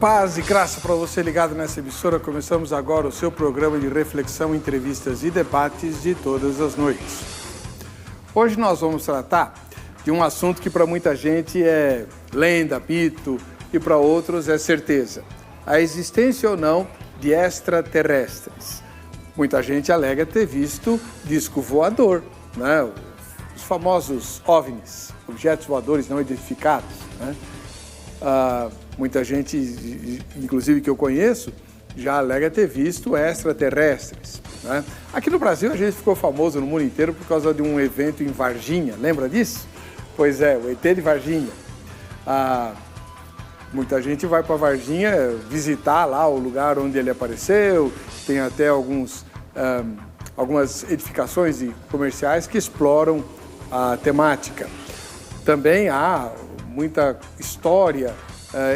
Paz e graça para você ligado nessa emissora. Começamos agora o seu programa de reflexão, entrevistas e debates de todas as noites. Hoje nós vamos tratar de um assunto que para muita gente é lenda, mito e para outros é certeza. A existência ou não de extraterrestres. Muita gente alega ter visto disco voador, né? Os famosos OVNIs, objetos voadores não identificados, né? Muita gente, inclusive que eu conheço, já alega ter visto extraterrestres, né? Aqui no Brasil a gente ficou famoso no mundo inteiro por causa de um evento em Varginha, lembra disso? Pois é, o ET de Varginha. Muita gente vai para Varginha visitar lá o lugar onde ele apareceu, tem até algumas edificações comerciais que exploram a temática. Também há muita história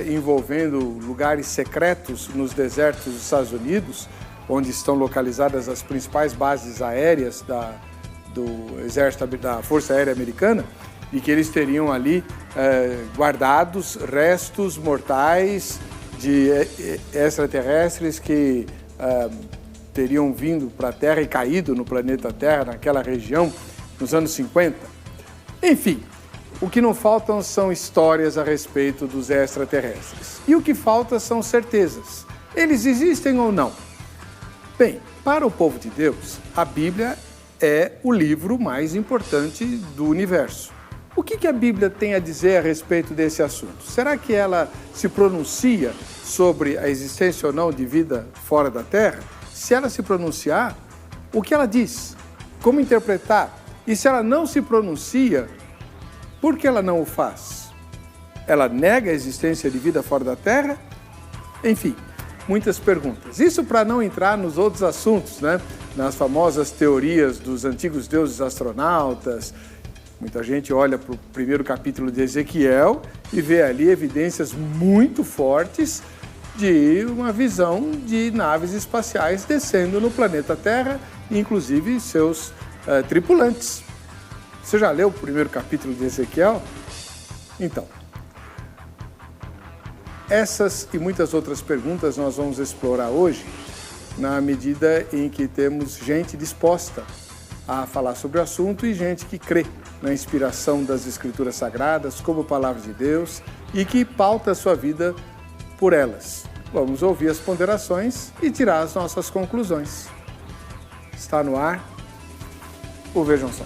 envolvendo lugares secretos nos desertos dos Estados Unidos, onde estão localizadas as principais bases aéreas do Exército, da Força Aérea Americana, e que eles teriam ali guardados restos mortais de extraterrestres que teriam vindo para a Terra e caído no planeta Terra, naquela região, nos anos 50. Enfim, o que não faltam são histórias a respeito dos extraterrestres. E o que falta são certezas. Eles existem ou não? Bem, para o povo de Deus, a Bíblia é o livro mais importante do universo. O que a Bíblia tem a dizer a respeito desse assunto? Será que ela se pronuncia sobre a existência ou não de vida fora da Terra? Se ela se pronunciar, o que ela diz? Como interpretar? E se ela não se pronuncia, por que ela não o faz? Ela nega a existência de vida fora da Terra? Enfim, muitas perguntas. Isso para não entrar nos outros assuntos, né? Nas famosas teorias dos antigos deuses astronautas. Muita gente olha para o primeiro capítulo de Ezequiel e vê ali evidências muito fortes de uma visão de naves espaciais descendo no planeta Terra, inclusive seus tripulantes. Você já leu o primeiro capítulo de Ezequiel? Então, essas e muitas outras perguntas nós vamos explorar hoje, na medida em que temos gente disposta a falar sobre o assunto e gente que crê na inspiração das Escrituras Sagradas como palavras de Deus e que pauta a sua vida por elas. Vamos ouvir as ponderações e tirar as nossas conclusões. Está no ar o Vejam Só.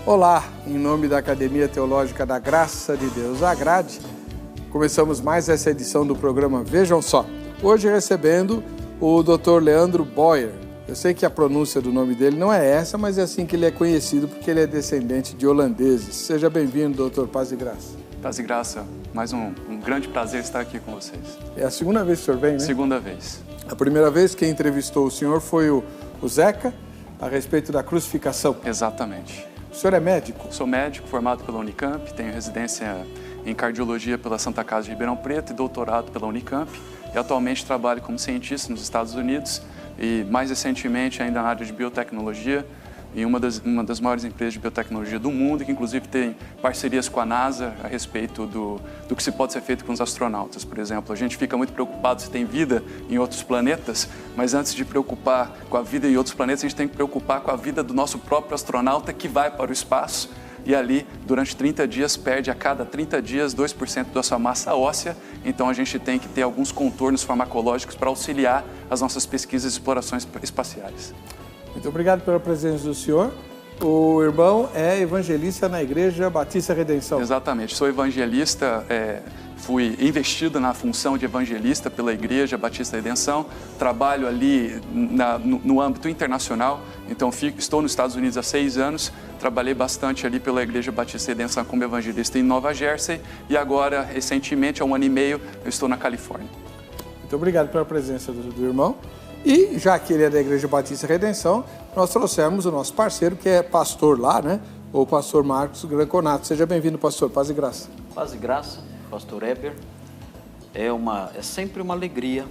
Olá, em nome da Academia Teológica da Graça de Deus, a Grade, começamos mais essa edição do programa Vejam Só. Hoje recebendo o Dr. Leandro Boyer. Eu sei que a pronúncia do nome dele não é essa, mas é assim que ele é conhecido, porque ele é descendente de holandeses. Seja bem-vindo, doutor. Paz e graça. Paz e graça. Mais um grande prazer estar aqui com vocês. É a segunda vez que o senhor vem, né? Segunda vez. A primeira vez que entrevistou o senhor foi o Zeca, a respeito da crucificação. Exatamente. O senhor é médico? Sou médico, formado pela Unicamp, tenho residência em cardiologia pela Santa Casa de Ribeirão Preto e doutorado pela Unicamp. E atualmente trabalho como cientista nos Estados Unidos e, mais recentemente, ainda na área de biotecnologia, em uma das maiores empresas de biotecnologia do mundo, que inclusive tem parcerias com a NASA a respeito do que se pode ser feito com os astronautas. Por exemplo, a gente fica muito preocupado se tem vida em outros planetas, mas antes de preocupar com a vida em outros planetas, a gente tem que preocupar com a vida do nosso próprio astronauta que vai para o espaço e ali, durante 30 dias, perde a cada 30 dias 2% da sua massa óssea. Então a gente tem que ter alguns contornos farmacológicos para auxiliar as nossas pesquisas e explorações espaciais. Muito obrigado pela presença do senhor. O irmão é evangelista na Igreja Batista Redenção. Exatamente, sou evangelista, fui investido na função de evangelista pela Igreja Batista Redenção, trabalho ali no âmbito internacional, então estou nos Estados Unidos há 6 anos, trabalhei bastante ali pela Igreja Batista Redenção como evangelista em Nova Jersey e agora, recentemente, há 1 ano e meio, eu estou na Califórnia. Muito obrigado pela presença do irmão. E, já que ele é da Igreja Batista Redenção, nós trouxemos o nosso parceiro, que é pastor lá, né? O pastor Marcos Granconato. Seja bem-vindo, pastor. Paz e graça. Paz e graça, pastor Eber. É sempre uma alegria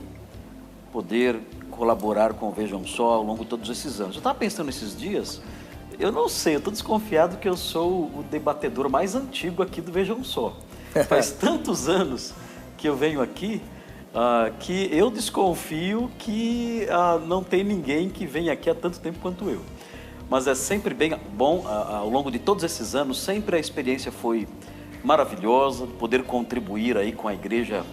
poder colaborar com o Vejam Só ao longo de todos esses anos. Eu estava pensando esses dias, eu não sei, eu estou desconfiado que eu sou o debatedor mais antigo aqui do Vejam Só. Faz tantos anos que eu venho aqui, que eu desconfio que não tem ninguém que vem aqui há tanto tempo quanto eu. Mas é sempre bem bom, ao longo de todos esses anos, sempre a experiência foi maravilhosa, poder contribuir aí com a Igreja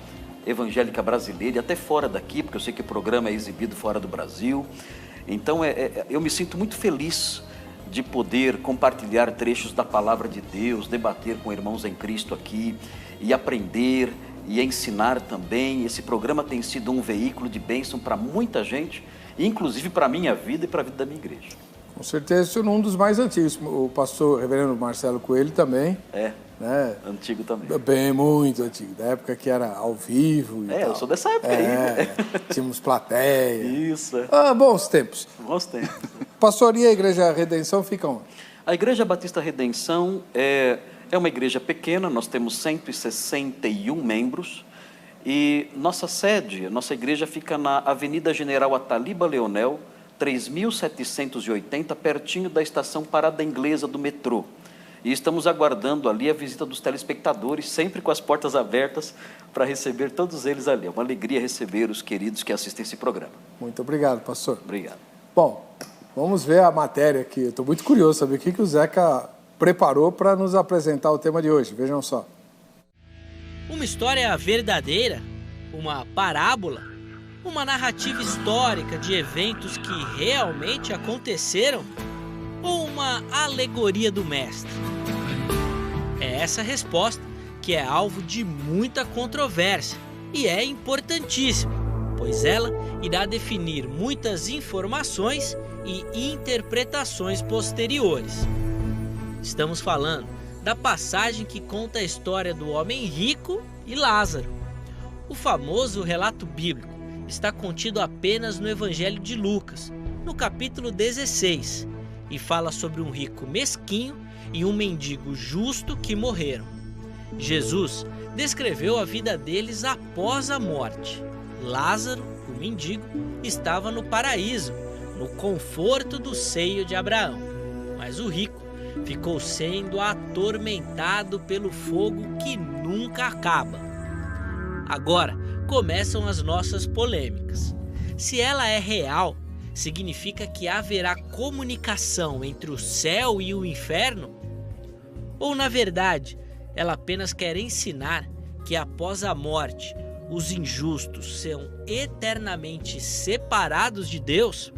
Evangélica Brasileira e até fora daqui, porque eu sei que o programa é exibido fora do Brasil. Então, eu me sinto muito feliz de poder compartilhar trechos da Palavra de Deus, debater com irmãos em Cristo aqui e aprender e ensinar também. Esse programa tem sido um veículo de bênção para muita gente, inclusive para a minha vida e para a vida da minha igreja. Com certeza, isso é um dos mais antigos. O pastor reverendo Marcelo Coelho também. Né? Antigo também. Bem, muito antigo. Da época que era ao vivo e tal. Eu sou dessa época aí. Né? Tínhamos plateia. Isso. Bons tempos. Bons tempos. Pastor, e a Igreja Redenção fica onde? A Igreja Batista Redenção é uma igreja pequena, nós temos 161 membros e nossa sede, nossa igreja fica na Avenida General Ataliba Leonel, 3780, pertinho da estação Parada Inglesa do metrô. E estamos aguardando ali a visita dos telespectadores, sempre com as portas abertas para receber todos eles ali. É uma alegria receber os queridos que assistem esse programa. Muito obrigado, pastor. Obrigado. Bom, vamos ver a matéria aqui. Eu estou muito curioso saber o que o Zeca preparou para nos apresentar o tema de hoje. Vejam só. Uma história verdadeira, uma parábola, uma narrativa histórica de eventos que realmente aconteceram ou uma alegoria do mestre? É essa resposta que é alvo de muita controvérsia e é importantíssima, pois ela irá definir muitas informações e interpretações posteriores. Estamos falando da passagem que conta a história do homem rico e Lázaro. O famoso relato bíblico está contido apenas no Evangelho de Lucas, no capítulo 16, e fala sobre um rico mesquinho e um mendigo justo que morreram. Jesus descreveu a vida deles após a morte. Lázaro, o mendigo, estava no paraíso, no conforto do seio de Abraão, mas o rico ficou sendo atormentado pelo fogo que nunca acaba. Agora começam as nossas polêmicas. Se ela é real, significa que haverá comunicação entre o céu e o inferno? Ou, na verdade, ela apenas quer ensinar que após a morte, os injustos são eternamente separados de Deus?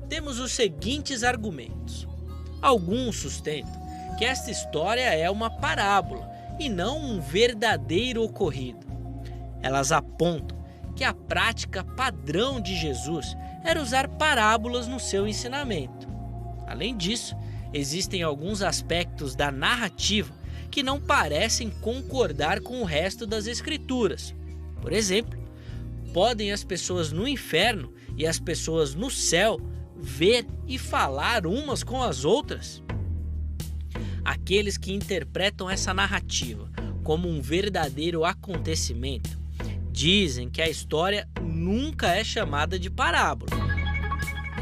Temos os seguintes argumentos. Alguns sustentam que esta história é uma parábola e não um verdadeiro ocorrido. Elas apontam que a prática padrão de Jesus era usar parábolas no seu ensinamento. Além disso, existem alguns aspectos da narrativa que não parecem concordar com o resto das Escrituras. Por exemplo, podem as pessoas no inferno e as pessoas no céu ver e falar umas com as outras? Aqueles que interpretam essa narrativa como um verdadeiro acontecimento dizem que a história nunca é chamada de parábola.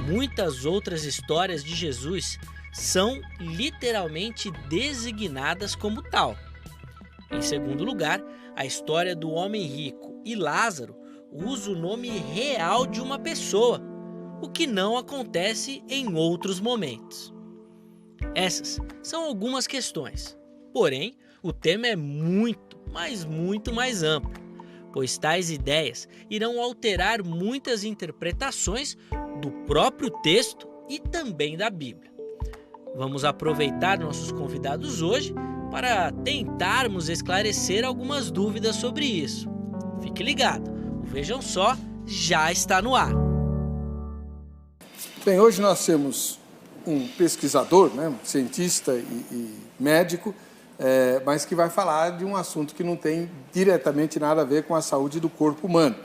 Muitas outras histórias de Jesus são literalmente designadas como tal. Em segundo lugar, a história do homem rico e Lázaro usa o nome real de uma pessoa, o que não acontece em outros momentos. Essas são algumas questões, porém, o tema é muito, mas muito mais amplo, pois tais ideias irão alterar muitas interpretações do próprio texto e também da Bíblia. Vamos aproveitar nossos convidados hoje para tentarmos esclarecer algumas dúvidas sobre isso. Fique ligado, o Vejam Só já está no ar. Bem, hoje nós temos um pesquisador, né, um cientista e médico, mas que vai falar de um assunto que não tem diretamente nada a ver com a saúde do corpo humano.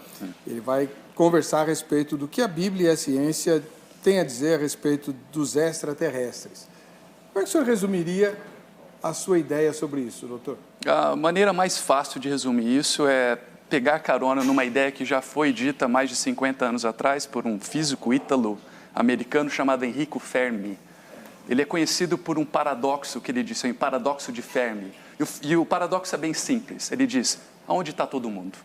Ele vai conversar a respeito do que a Bíblia e a ciência têm a dizer a respeito dos extraterrestres. Como é que o senhor resumiria a sua ideia sobre isso, doutor? A maneira mais fácil de resumir isso é pegar carona numa ideia que já foi dita mais de 50 anos atrás por um físico ítalo-americano chamado Enrico Fermi. Ele é conhecido por um paradoxo que ele disse, o paradoxo de Fermi. E o paradoxo é bem simples. Ele diz, aonde está todo mundo?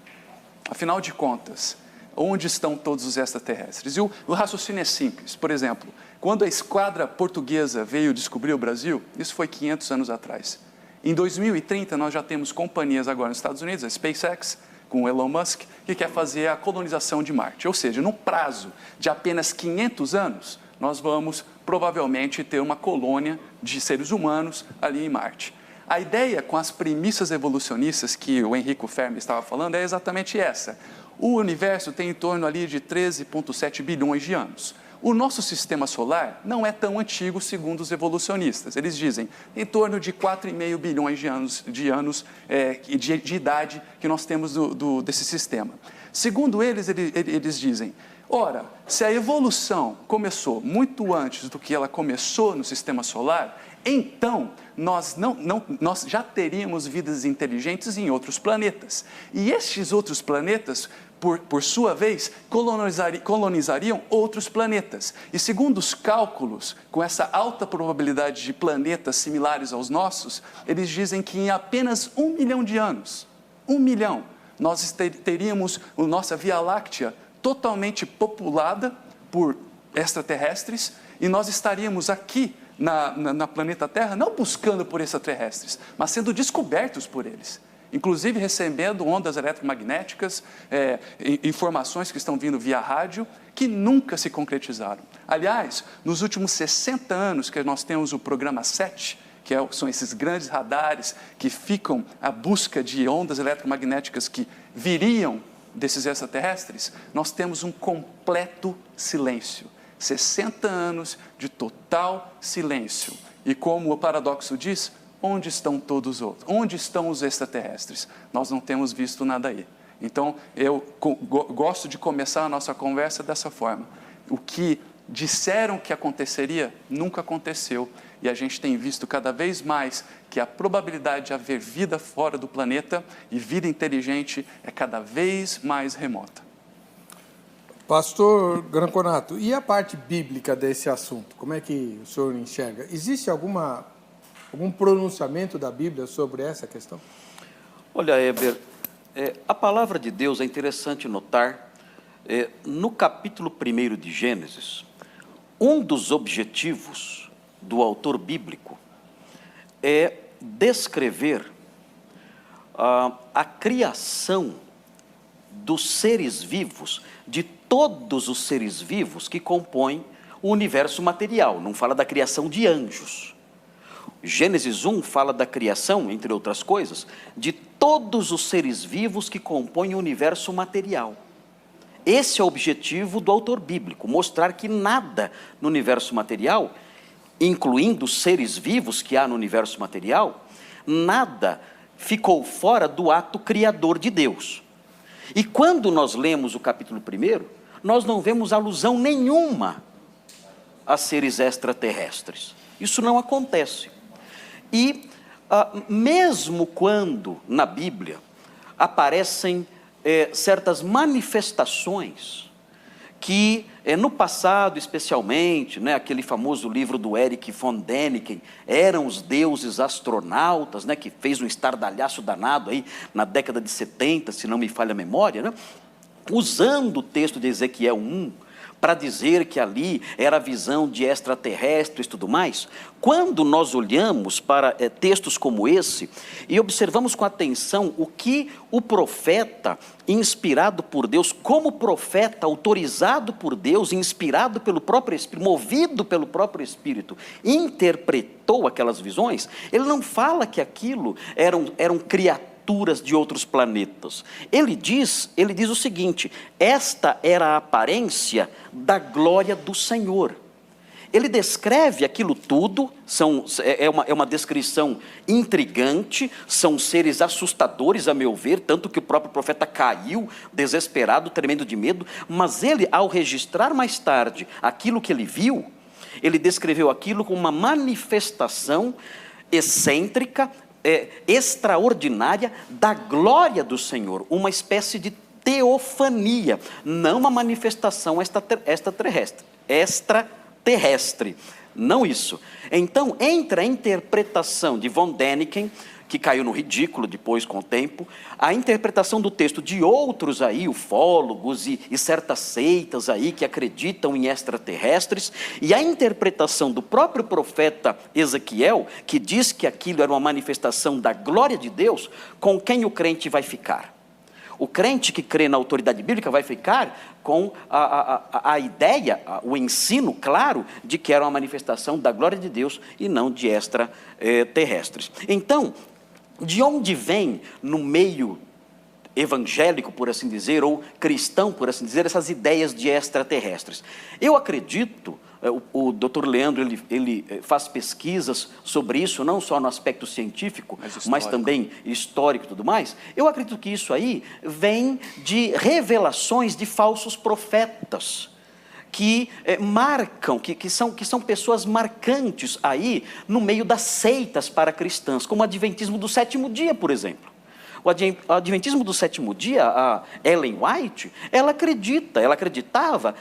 Afinal de contas, onde estão todos os extraterrestres? E o raciocínio é simples. Por exemplo, quando a esquadra portuguesa veio descobrir o Brasil, isso foi 500 anos atrás. Em 2030, nós já temos companhias agora nos Estados Unidos, a SpaceX, com o Elon Musk, que quer fazer a colonização de Marte. Ou seja, no prazo de apenas 500 anos, nós vamos provavelmente ter uma colônia de seres humanos ali em Marte. A ideia com as premissas evolucionistas que o Enrico Fermi estava falando é exatamente essa. O universo tem em torno ali de 13,7 bilhões de anos. O nosso sistema solar não é tão antigo, segundo os evolucionistas. Eles dizem em torno de 4,5 bilhões de anos de idade que nós temos desse sistema. Segundo eles dizem, ora, se a evolução começou muito antes do que ela começou no sistema solar, então nós já teríamos vidas inteligentes em outros planetas. E estes outros planetas, por sua vez, colonizariam outros planetas. E segundo os cálculos, com essa alta probabilidade de planetas similares aos nossos, eles dizem que em apenas 1 milhão de anos, 1 milhão, nós teríamos a nossa Via Láctea totalmente populada por extraterrestres e nós estaríamos aqui na planeta Terra, não buscando por extraterrestres, mas sendo descobertos por eles. Inclusive recebendo ondas eletromagnéticas, informações que estão vindo via rádio, que nunca se concretizaram. Aliás, nos últimos 60 anos que nós temos o programa 7, que são esses grandes radares que ficam à busca de ondas eletromagnéticas que viriam desses extraterrestres, nós temos um completo silêncio. 60 anos de total silêncio. E como o paradoxo diz, onde estão todos os outros? Onde estão os extraterrestres? Nós não temos visto nada aí. Então, eu gosto de começar a nossa conversa dessa forma. O que disseram que aconteceria, nunca aconteceu. E a gente tem visto cada vez mais que a probabilidade de haver vida fora do planeta e vida inteligente é cada vez mais remota. Pastor Granconato, e a parte bíblica desse assunto? Como é que o senhor enxerga? Existe algum pronunciamento da Bíblia sobre essa questão? Olha, Heber, a palavra de Deus é interessante notar, no capítulo 1 de Gênesis, um dos objetivos do autor bíblico é descrever a criação dos seres vivos, de todos os seres vivos que compõem o universo material. Não fala da criação de anjos. Gênesis 1 fala da criação, entre outras coisas, de todos os seres vivos que compõem o universo material. Esse é o objetivo do autor bíblico, mostrar que nada no universo material, incluindo os seres vivos que há no universo material, nada ficou fora do ato criador de Deus. E quando nós lemos o capítulo 1, nós não vemos alusão nenhuma a seres extraterrestres. Isso não acontece. E mesmo quando na Bíblia aparecem certas manifestações que no passado especialmente, aquele famoso livro do Erich von Däniken, eram os deuses astronautas, que fez um estardalhaço danado aí na década de 70, se não me falha a memória, usando o texto de Ezequiel 1, para dizer que ali era a visão de extraterrestres e tudo mais. Quando nós olhamos para textos como esse e observamos com atenção o que o profeta, inspirado por Deus, como profeta, autorizado por Deus, inspirado pelo próprio Espírito, movido pelo próprio Espírito, interpretou aquelas visões, ele não fala que aquilo eram criaturas de outros planetas. Ele diz o seguinte: esta era a aparência da glória do Senhor. Ele descreve aquilo tudo, é uma descrição intrigante, são seres assustadores, a meu ver, tanto que o próprio profeta caiu, desesperado, tremendo de medo, mas ele, ao registrar mais tarde aquilo que ele viu, ele descreveu aquilo como uma manifestação excêntrica, extraordinária da glória do Senhor, uma espécie de teofania, não uma manifestação extraterrestre, não isso. Então, entre a interpretação de von Däniken, que caiu no ridículo depois com o tempo, a interpretação do texto de outros aí, ufólogos e certas seitas aí que acreditam em extraterrestres, e a interpretação do próprio profeta Ezequiel, que diz que aquilo era uma manifestação da glória de Deus, com quem o crente vai ficar? O crente que crê na autoridade bíblica vai ficar com a ideia, o ensino claro de que era uma manifestação da glória de Deus e não de extraterrestres. Então, de onde vem no meio evangélico, por assim dizer, ou cristão, por assim dizer, essas ideias de extraterrestres? Eu acredito, o Dr. Leandro, ele faz pesquisas sobre isso, não só no aspecto científico, mas também histórico e tudo mais. Eu acredito que isso aí vem de revelações de falsos profetas, que marcam, que são pessoas marcantes aí no meio das seitas paracristãs, como o Adventismo do Sétimo Dia, por exemplo. O Adventismo do Sétimo Dia, a Ellen White, ela acreditava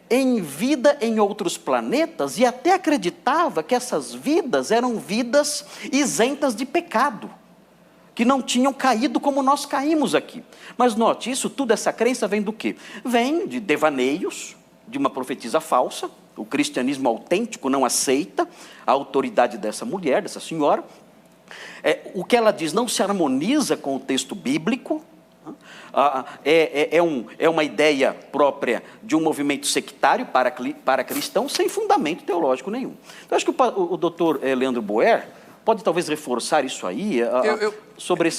em vida em outros planetas e até acreditava que essas vidas eram vidas isentas de pecado, que não tinham caído como nós caímos aqui. Mas note, isso tudo, essa crença vem do quê? Vem de devaneios, de uma profetisa falsa. O cristianismo autêntico não aceita a autoridade dessa mulher, dessa senhora. O que ela diz não se harmoniza com o texto bíblico. É uma ideia própria de um movimento sectário para cristãos, sem fundamento teológico nenhum. Então, acho que o doutor Leandro Boer pode talvez reforçar isso aí, sobre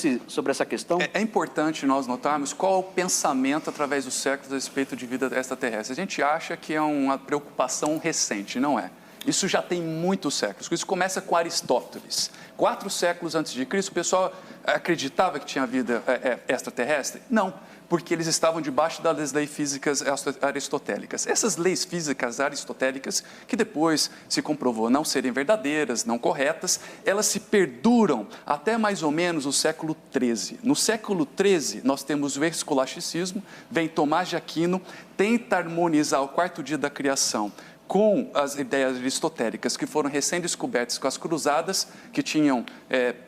essa questão? É importante nós notarmos qual é o pensamento através dos séculos a respeito de vida extraterrestre. A gente acha que é uma preocupação recente, não é? Isso já tem muitos séculos. Isso começa com Aristóteles. 4 séculos antes de Cristo, o pessoal acreditava que tinha vida extraterrestre? Não, porque eles estavam debaixo das leis físicas aristotélicas. Essas leis físicas aristotélicas, que depois se comprovou não serem verdadeiras, não corretas, elas se perduram até mais ou menos o século XIII. No século XIII, nós temos o escolasticismo, vem Tomás de Aquino, tenta harmonizar o 4º dia da criação com as ideias aristotélicas que foram recém-descobertas com as cruzadas, que tinham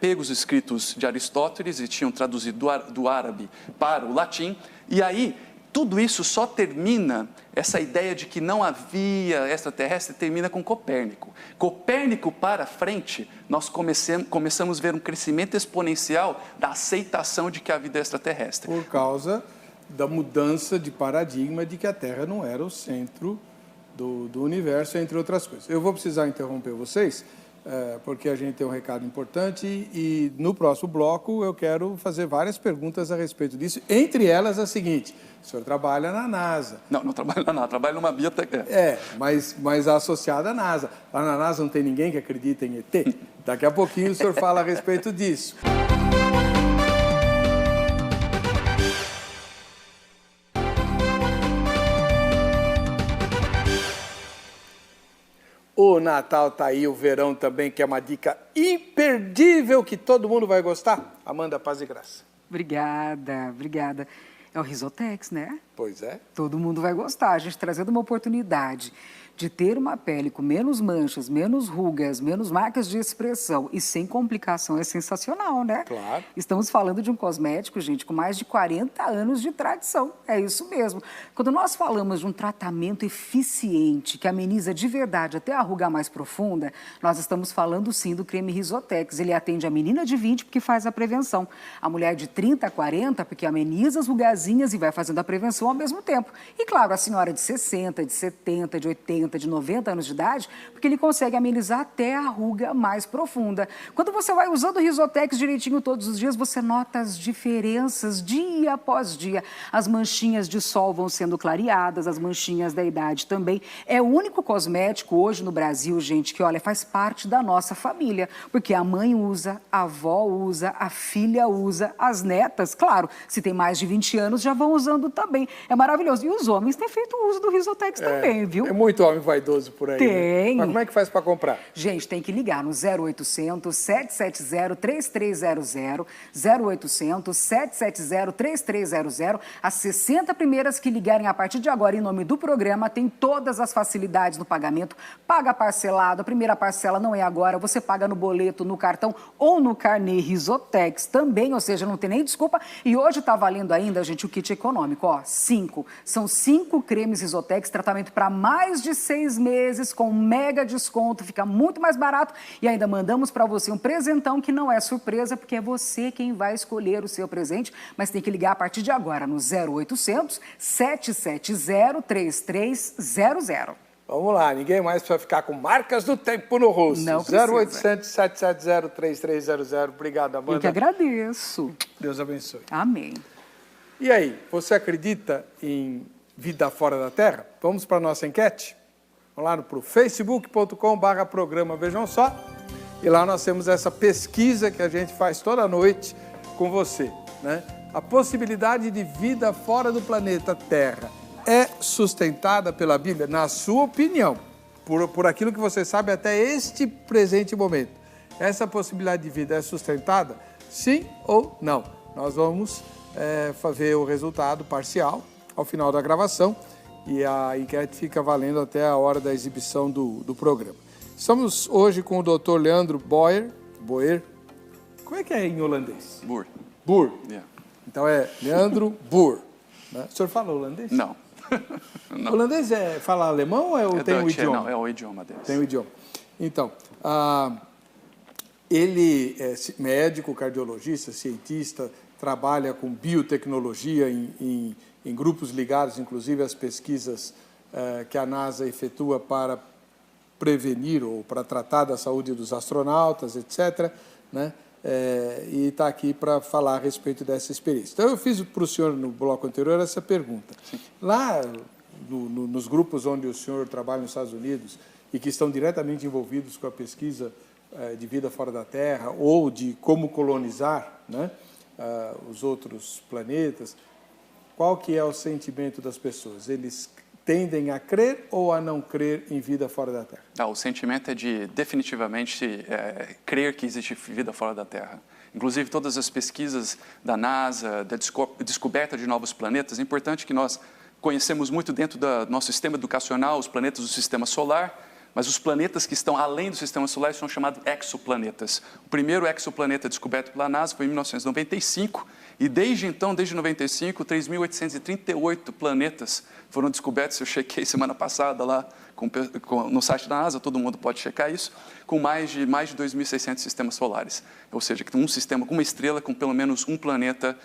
pego os escritos de Aristóteles e tinham traduzido do árabe para o latim. E aí, tudo isso só termina, essa ideia de que não havia extraterrestre, termina com Copérnico. Copérnico para frente, nós começamos a ver um crescimento exponencial da aceitação de que a vida é extraterrestre. Por causa da mudança de paradigma de que a Terra não era o centro do universo, entre outras coisas. Eu vou precisar interromper vocês, porque a gente tem um recado importante e no próximo bloco eu quero fazer várias perguntas a respeito disso, entre elas a seguinte: o senhor trabalha na NASA. Não trabalho na NASA, trabalho numa biotec. Mas associada à NASA. Lá na NASA não tem ninguém que acredita em ET? Daqui a pouquinho o senhor fala a respeito disso. O Natal tá aí, o verão também, que é uma dica imperdível que todo mundo vai gostar. Amanda, paz e graça. Obrigada. É o Risotex, né? Pois é. Todo mundo vai gostar. A gente trazendo uma oportunidade de ter uma pele com menos manchas, menos rugas, menos marcas de expressão e sem complicação é sensacional, né? Claro. Estamos falando de um cosmético, gente, com mais de 40 anos de tradição. É isso mesmo. Quando nós falamos de um tratamento eficiente que ameniza de verdade até a ruga mais profunda, nós estamos falando sim do creme Risotex. Ele atende a menina de 20 porque faz a prevenção, a mulher de 30 a 40 porque ameniza as rugazinhas e vai fazendo a prevenção ao mesmo tempo. E claro, a senhora de 60, de 70, de 80, de 90 anos de idade, porque ele consegue amenizar até a ruga mais profunda. Quando você vai usando o Risotex direitinho todos os dias, você nota as diferenças dia após dia. As manchinhas de sol vão sendo clareadas, as manchinhas da idade também. É o único cosmético hoje no Brasil, gente, que, olha, faz parte da nossa família, porque a mãe usa, a avó usa, a filha usa, as netas, claro, se tem mais de 20 anos, já vão usando também. É maravilhoso. E os homens têm feito uso do Risotex também, viu? É muito homem vaidoso por aí. Tem. Né? Mas como é que faz para comprar? Gente, tem que ligar no 0800 770 3300, 0800 770 3300. As 60 primeiras que ligarem a partir de agora em nome do programa tem todas as facilidades no pagamento. Paga parcelado, a primeira parcela não é agora, você paga no boleto, no cartão ou no carnê Risotex também, ou seja, não tem nem desculpa. E hoje está valendo ainda, gente, o kit econômico, ó, 5. São 5 cremes Risotex, tratamento para mais de 6 meses, com mega desconto, fica muito mais barato. E ainda mandamos para você um presentão que não é surpresa, porque é você quem vai escolher o seu presente, mas tem que ligar a partir de agora no 0800 770 3300. Vamos lá, ninguém mais precisa ficar com marcas do tempo no rosto. Não precisa. 0800 770 3300. Obrigado, Amanda. Eu que agradeço. Deus abençoe. Amém. E aí, você acredita em vida fora da Terra? Vamos para a nossa enquete? Vamos lá para o facebook.com/programa Vejam Só. E lá nós temos essa pesquisa que a gente faz toda noite com você, né? A possibilidade de vida fora do planeta Terra é sustentada pela Bíblia? Na sua opinião, por aquilo que você sabe até este presente momento, essa possibilidade de vida é sustentada? Sim ou não? Nós vamos ver o resultado parcial ao final da gravação e a enquete fica valendo até a hora da exibição do programa. Estamos hoje com o Dr. Leandro Boer. Como é que é em holandês? Boer. Boer. Yeah. Então é Leandro Boer. Né? O senhor fala holandês? Não. Não. Holandês fala alemão ou tem um idioma? Não, é o idioma deles. Tem um idioma. Então, ele é médico, cardiologista, cientista, trabalha com biotecnologia em grupos ligados, inclusive, às pesquisas que a NASA efetua para prevenir ou para tratar da saúde dos astronautas, etc., né? E está aqui para falar a respeito dessa experiência. Então, eu fiz para o senhor, no bloco anterior, essa pergunta. Sim. Lá, nos grupos onde o senhor trabalha nos Estados Unidos e que estão diretamente envolvidos com a pesquisa de vida fora da Terra ou de como colonizar, né, os outros planetas, qual que é o sentimento das pessoas? Eles tendem a crer ou a não crer em vida fora da Terra? O sentimento é de definitivamente crer que existe vida fora da Terra. Inclusive, todas as pesquisas da NASA, da descoberta de novos planetas, é importante que nós conhecemos muito dentro do nosso sistema educacional os planetas do sistema solar, mas os planetas que estão além do sistema solar são chamados exoplanetas. O primeiro exoplaneta descoberto pela NASA foi em 1995, e desde então, desde 95, 3.838 planetas foram descobertos. Eu chequei semana passada lá no site da NASA, todo mundo pode checar isso, com mais de 2.600 sistemas solares. Ou seja, que tem um sistema com uma estrela, com pelo menos um planeta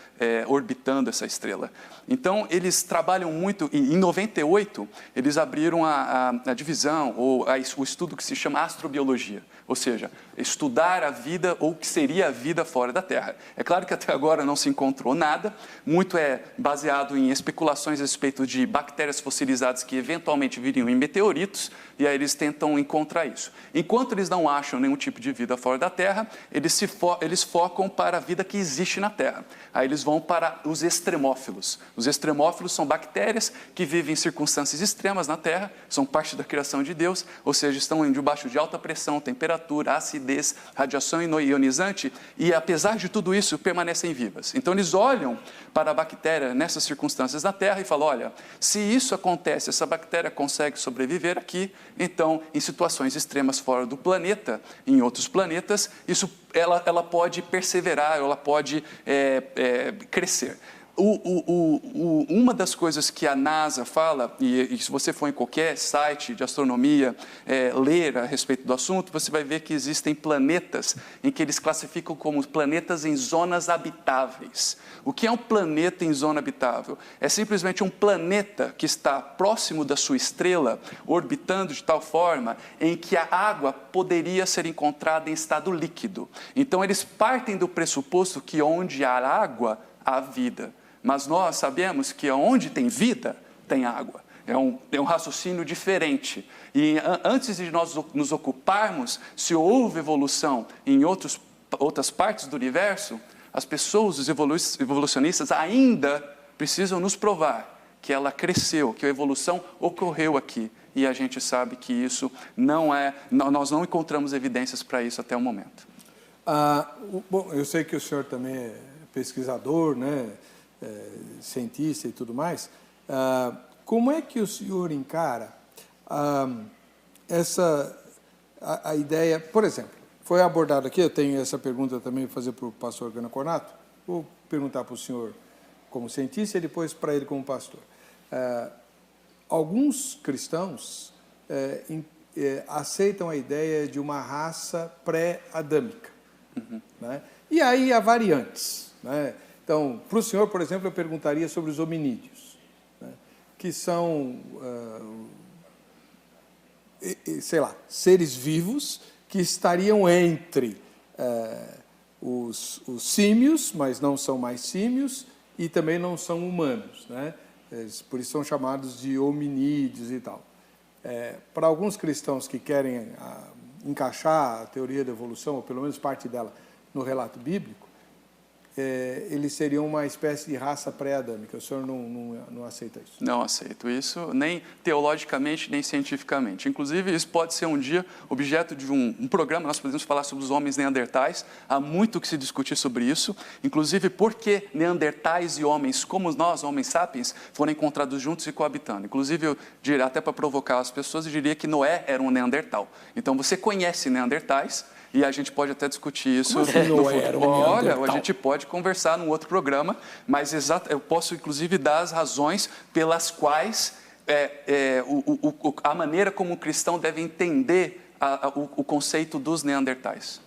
orbitando essa estrela. Então, eles trabalham muito, em 98, eles abriram a divisão, ou o estudo que se chama astrobiologia, ou seja, estudar a vida ou o que seria a vida fora da Terra. É claro que até agora não se encontrou nada, muito é baseado em especulações a respeito de bactérias fossilizadas que eventualmente viriam em meteoritos, e aí eles tentam encontrar isso. Enquanto eles não acham nenhum tipo de vida fora da Terra, eles focam para a vida que existe na Terra. Aí eles vão para os extremófilos. Os extremófilos são bactérias que vivem em circunstâncias extremas na Terra, são parte da criação de Deus, ou seja, estão debaixo de alta pressão, temperatura, acidez, radiação ionizante, e apesar de tudo isso, permanecem vivas. Então eles olham para a bactéria nessas circunstâncias na Terra e falam, olha, se isso acontece, essa bactéria consegue sobreviver aqui, então, em situações extremas fora do planeta, em outros planetas, ela pode perseverar, ela pode crescer. Uma das coisas que a NASA fala, e se você for em qualquer site de astronomia, ler a respeito do assunto, você vai ver que existem planetas em que eles classificam como planetas em zonas habitáveis. O que é um planeta em zona habitável? É simplesmente um planeta que está próximo da sua estrela, orbitando de tal forma em que a água poderia ser encontrada em estado líquido. Então, eles partem do pressuposto que onde há água, há vida. Mas nós sabemos que onde tem vida, tem água. É um raciocínio diferente. E antes de nós nos ocuparmos se houve evolução em outras partes do universo, as pessoas, os evolucionistas, ainda precisam nos provar que ela cresceu, que a evolução ocorreu aqui. E a gente sabe que isso nós não encontramos evidências para isso até o momento. Bom, eu sei que o senhor também é pesquisador, né, cientista e tudo mais. Como é que o senhor encara a ideia, por exemplo, foi abordado aqui, eu tenho essa pergunta também para fazer para o pastor Gana Cornato, vou perguntar para o senhor como cientista e depois para ele como pastor. Alguns cristãos aceitam a ideia de uma raça pré-adâmica, né? E aí há variantes, né? Então, para o senhor, por exemplo, eu perguntaria sobre os hominídeos, né? Que são, sei lá, seres vivos que estariam entre os símios, mas não são mais símios, e também não são humanos, né? Por isso são chamados de hominídeos e tal. Para alguns cristãos que querem encaixar a teoria da evolução, ou pelo menos parte dela, no relato bíblico, eles seriam uma espécie de raça pré-adâmica. O senhor não aceita isso? Não aceito isso, nem teologicamente, nem cientificamente. Inclusive, isso pode ser um dia objeto de um programa. Nós podemos falar sobre os homens neandertais. Há muito que se discutir sobre isso. Inclusive, por que neandertais e homens como nós, homens sapiens, foram encontrados juntos e coabitando. Inclusive, eu diria, até para provocar as pessoas, eu diria que Noé era um neandertal. Então, você conhece neandertais, e a gente pode até discutir isso. Como assim Noé era um neandertal? Olha, a gente pode conversar num outro programa, mas eu posso, inclusive, dar as razões pelas quais a maneira como o cristão deve entender o conceito dos neandertais.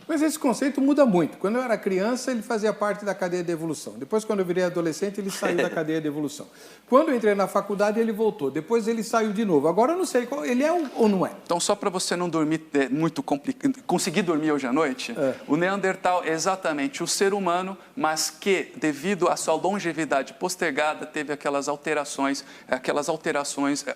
Mas esse conceito muda muito. Quando eu era criança, ele fazia parte da cadeia de evolução. Depois, quando eu virei adolescente, ele saiu da cadeia de evolução. Quando eu entrei na faculdade, ele voltou. Depois, ele saiu de novo. Agora, eu não sei qual ele é ou não é. Então, só para você não dormir muito complicado, conseguir dormir hoje à noite, o Neandertal é exatamente o ser humano, mas que, devido à sua longevidade postergada, teve aquelas alterações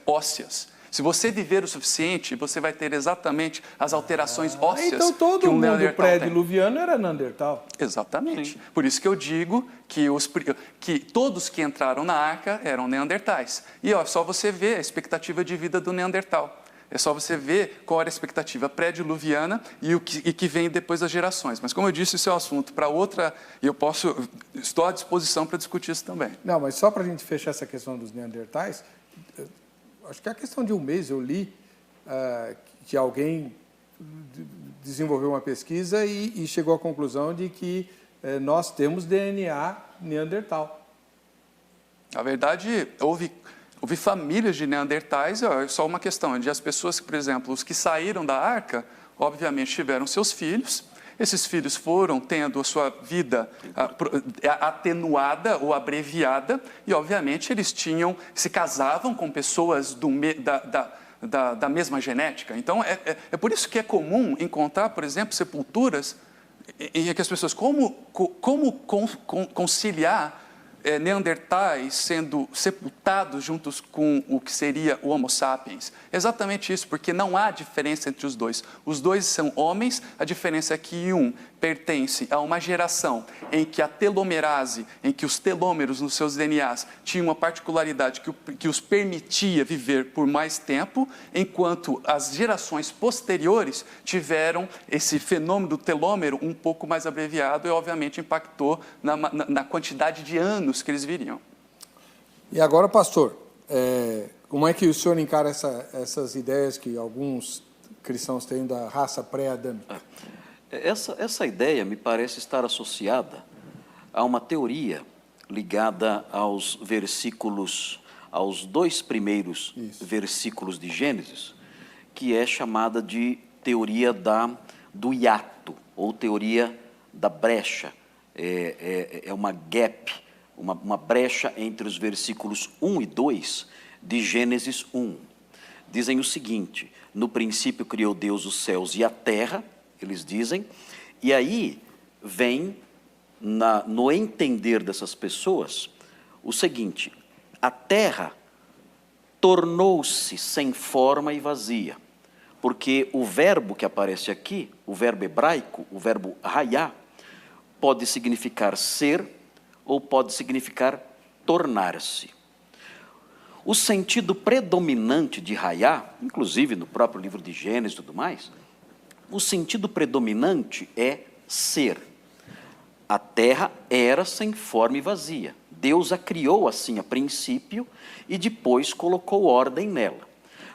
ósseas. Se você viver o suficiente, você vai ter exatamente as alterações ósseas então todo que um mundo Neandertal pré-diluviano era Neandertal. Exatamente. Sim. Por isso que eu digo que todos que entraram na arca eram neandertais. E é só você ver a expectativa de vida do Neandertal. É só você ver qual era a expectativa pré-diluviana e que vem depois das gerações. Mas, como eu disse, isso é um assunto para outra, e estou à disposição para discutir isso também. Não, mas só para a gente fechar essa questão dos neandertais, acho que é a questão de um mês eu li que alguém desenvolveu uma pesquisa e chegou à conclusão de que nós temos DNA neandertal. Na verdade, houve famílias de neandertais, é só uma questão de as pessoas, por exemplo, os que saíram da arca, obviamente tiveram seus filhos. Esses filhos foram tendo a sua vida atenuada ou abreviada e, obviamente, eles se casavam com pessoas da mesma genética. Então, é por isso que é comum encontrar, por exemplo, sepulturas em que as pessoas... Como conciliar neandertais sendo sepultados juntos com o que seria o Homo sapiens? Exatamente isso, porque não há diferença entre os dois. Os dois são homens, a diferença é que um pertence a uma geração em que a telomerase, em que os telômeros nos seus DNAs tinham uma particularidade que os permitia viver por mais tempo, enquanto as gerações posteriores tiveram esse fenômeno do telômero um pouco mais abreviado e, obviamente, impactou na quantidade de anos que eles viriam. E agora, pastor, como é que o senhor encara essas ideias que alguns cristãos têm da raça pré-adâmica? Essa ideia me parece estar associada a uma teoria ligada aos dois primeiros versículos de Gênesis, que é chamada de teoria do hiato, ou teoria da brecha. É uma gap, uma brecha entre os versículos 1 e 2 de Gênesis 1. Dizem o seguinte: no princípio criou Deus os céus e a terra, eles dizem, e aí vem, no entender dessas pessoas, o seguinte: a terra tornou-se sem forma e vazia, porque o verbo que aparece aqui, o verbo hebraico, o verbo hayá, pode significar ser ou pode significar tornar-se. o sentido predominante de Hayá, inclusive no próprio livro de Gênesis e tudo mais, o sentido predominante é ser. A terra era sem forma e vazia. Deus a criou assim a princípio e depois colocou ordem nela.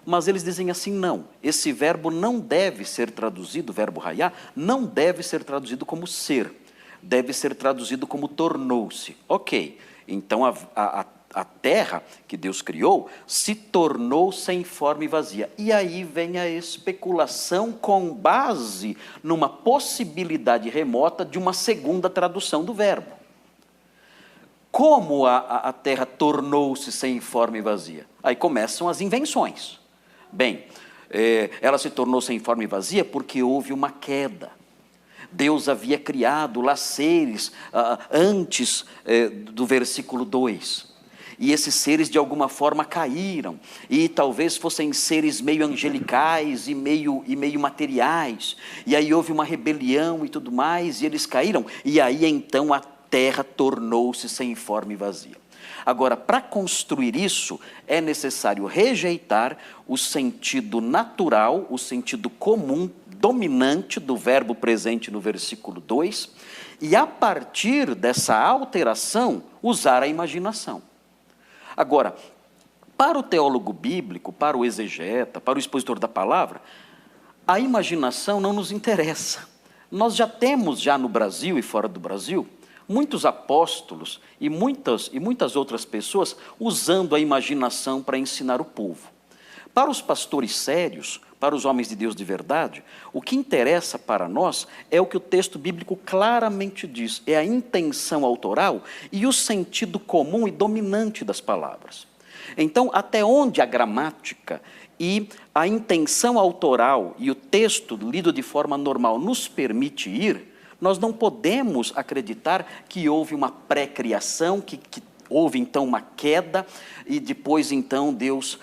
Mas eles dizem assim, não, esse verbo não deve ser traduzido, o verbo Hayá, não deve ser traduzido como ser, deve ser traduzido como tornou-se. Ok, então a terra que Deus criou se tornou sem forma e vazia. E aí vem a especulação com base numa possibilidade remota de uma segunda tradução do verbo. Como a terra tornou-se sem forma e vazia? Aí começam as invenções. Bem, ela se tornou sem forma e vazia porque houve uma queda. Deus havia criado lá seres antes do versículo 2. E esses seres de alguma forma caíram. E talvez fossem seres meio angelicais e meio materiais. E aí houve uma rebelião e tudo mais, e eles caíram. E aí então a terra tornou-se sem forma e vazia. Agora, para construir isso, é necessário rejeitar o sentido natural, o sentido comum, dominante do verbo presente no versículo 2, e a partir dessa alteração, usar a imaginação. Agora, para o teólogo bíblico, para o exegeta, para o expositor da palavra, a imaginação não nos interessa. Nós já temos no Brasil e fora do Brasil, muitos apóstolos e muitas outras pessoas usando a imaginação para ensinar o povo. Para os pastores sérios, para os homens de Deus de verdade, o que interessa para nós é o que o texto bíblico claramente diz, é a intenção autoral e o sentido comum e dominante das palavras. Então, até onde a gramática e a intenção autoral e o texto lido de forma normal nos permite ir, nós não podemos acreditar que houve uma pré-criação, que houve então uma queda e depois então Deus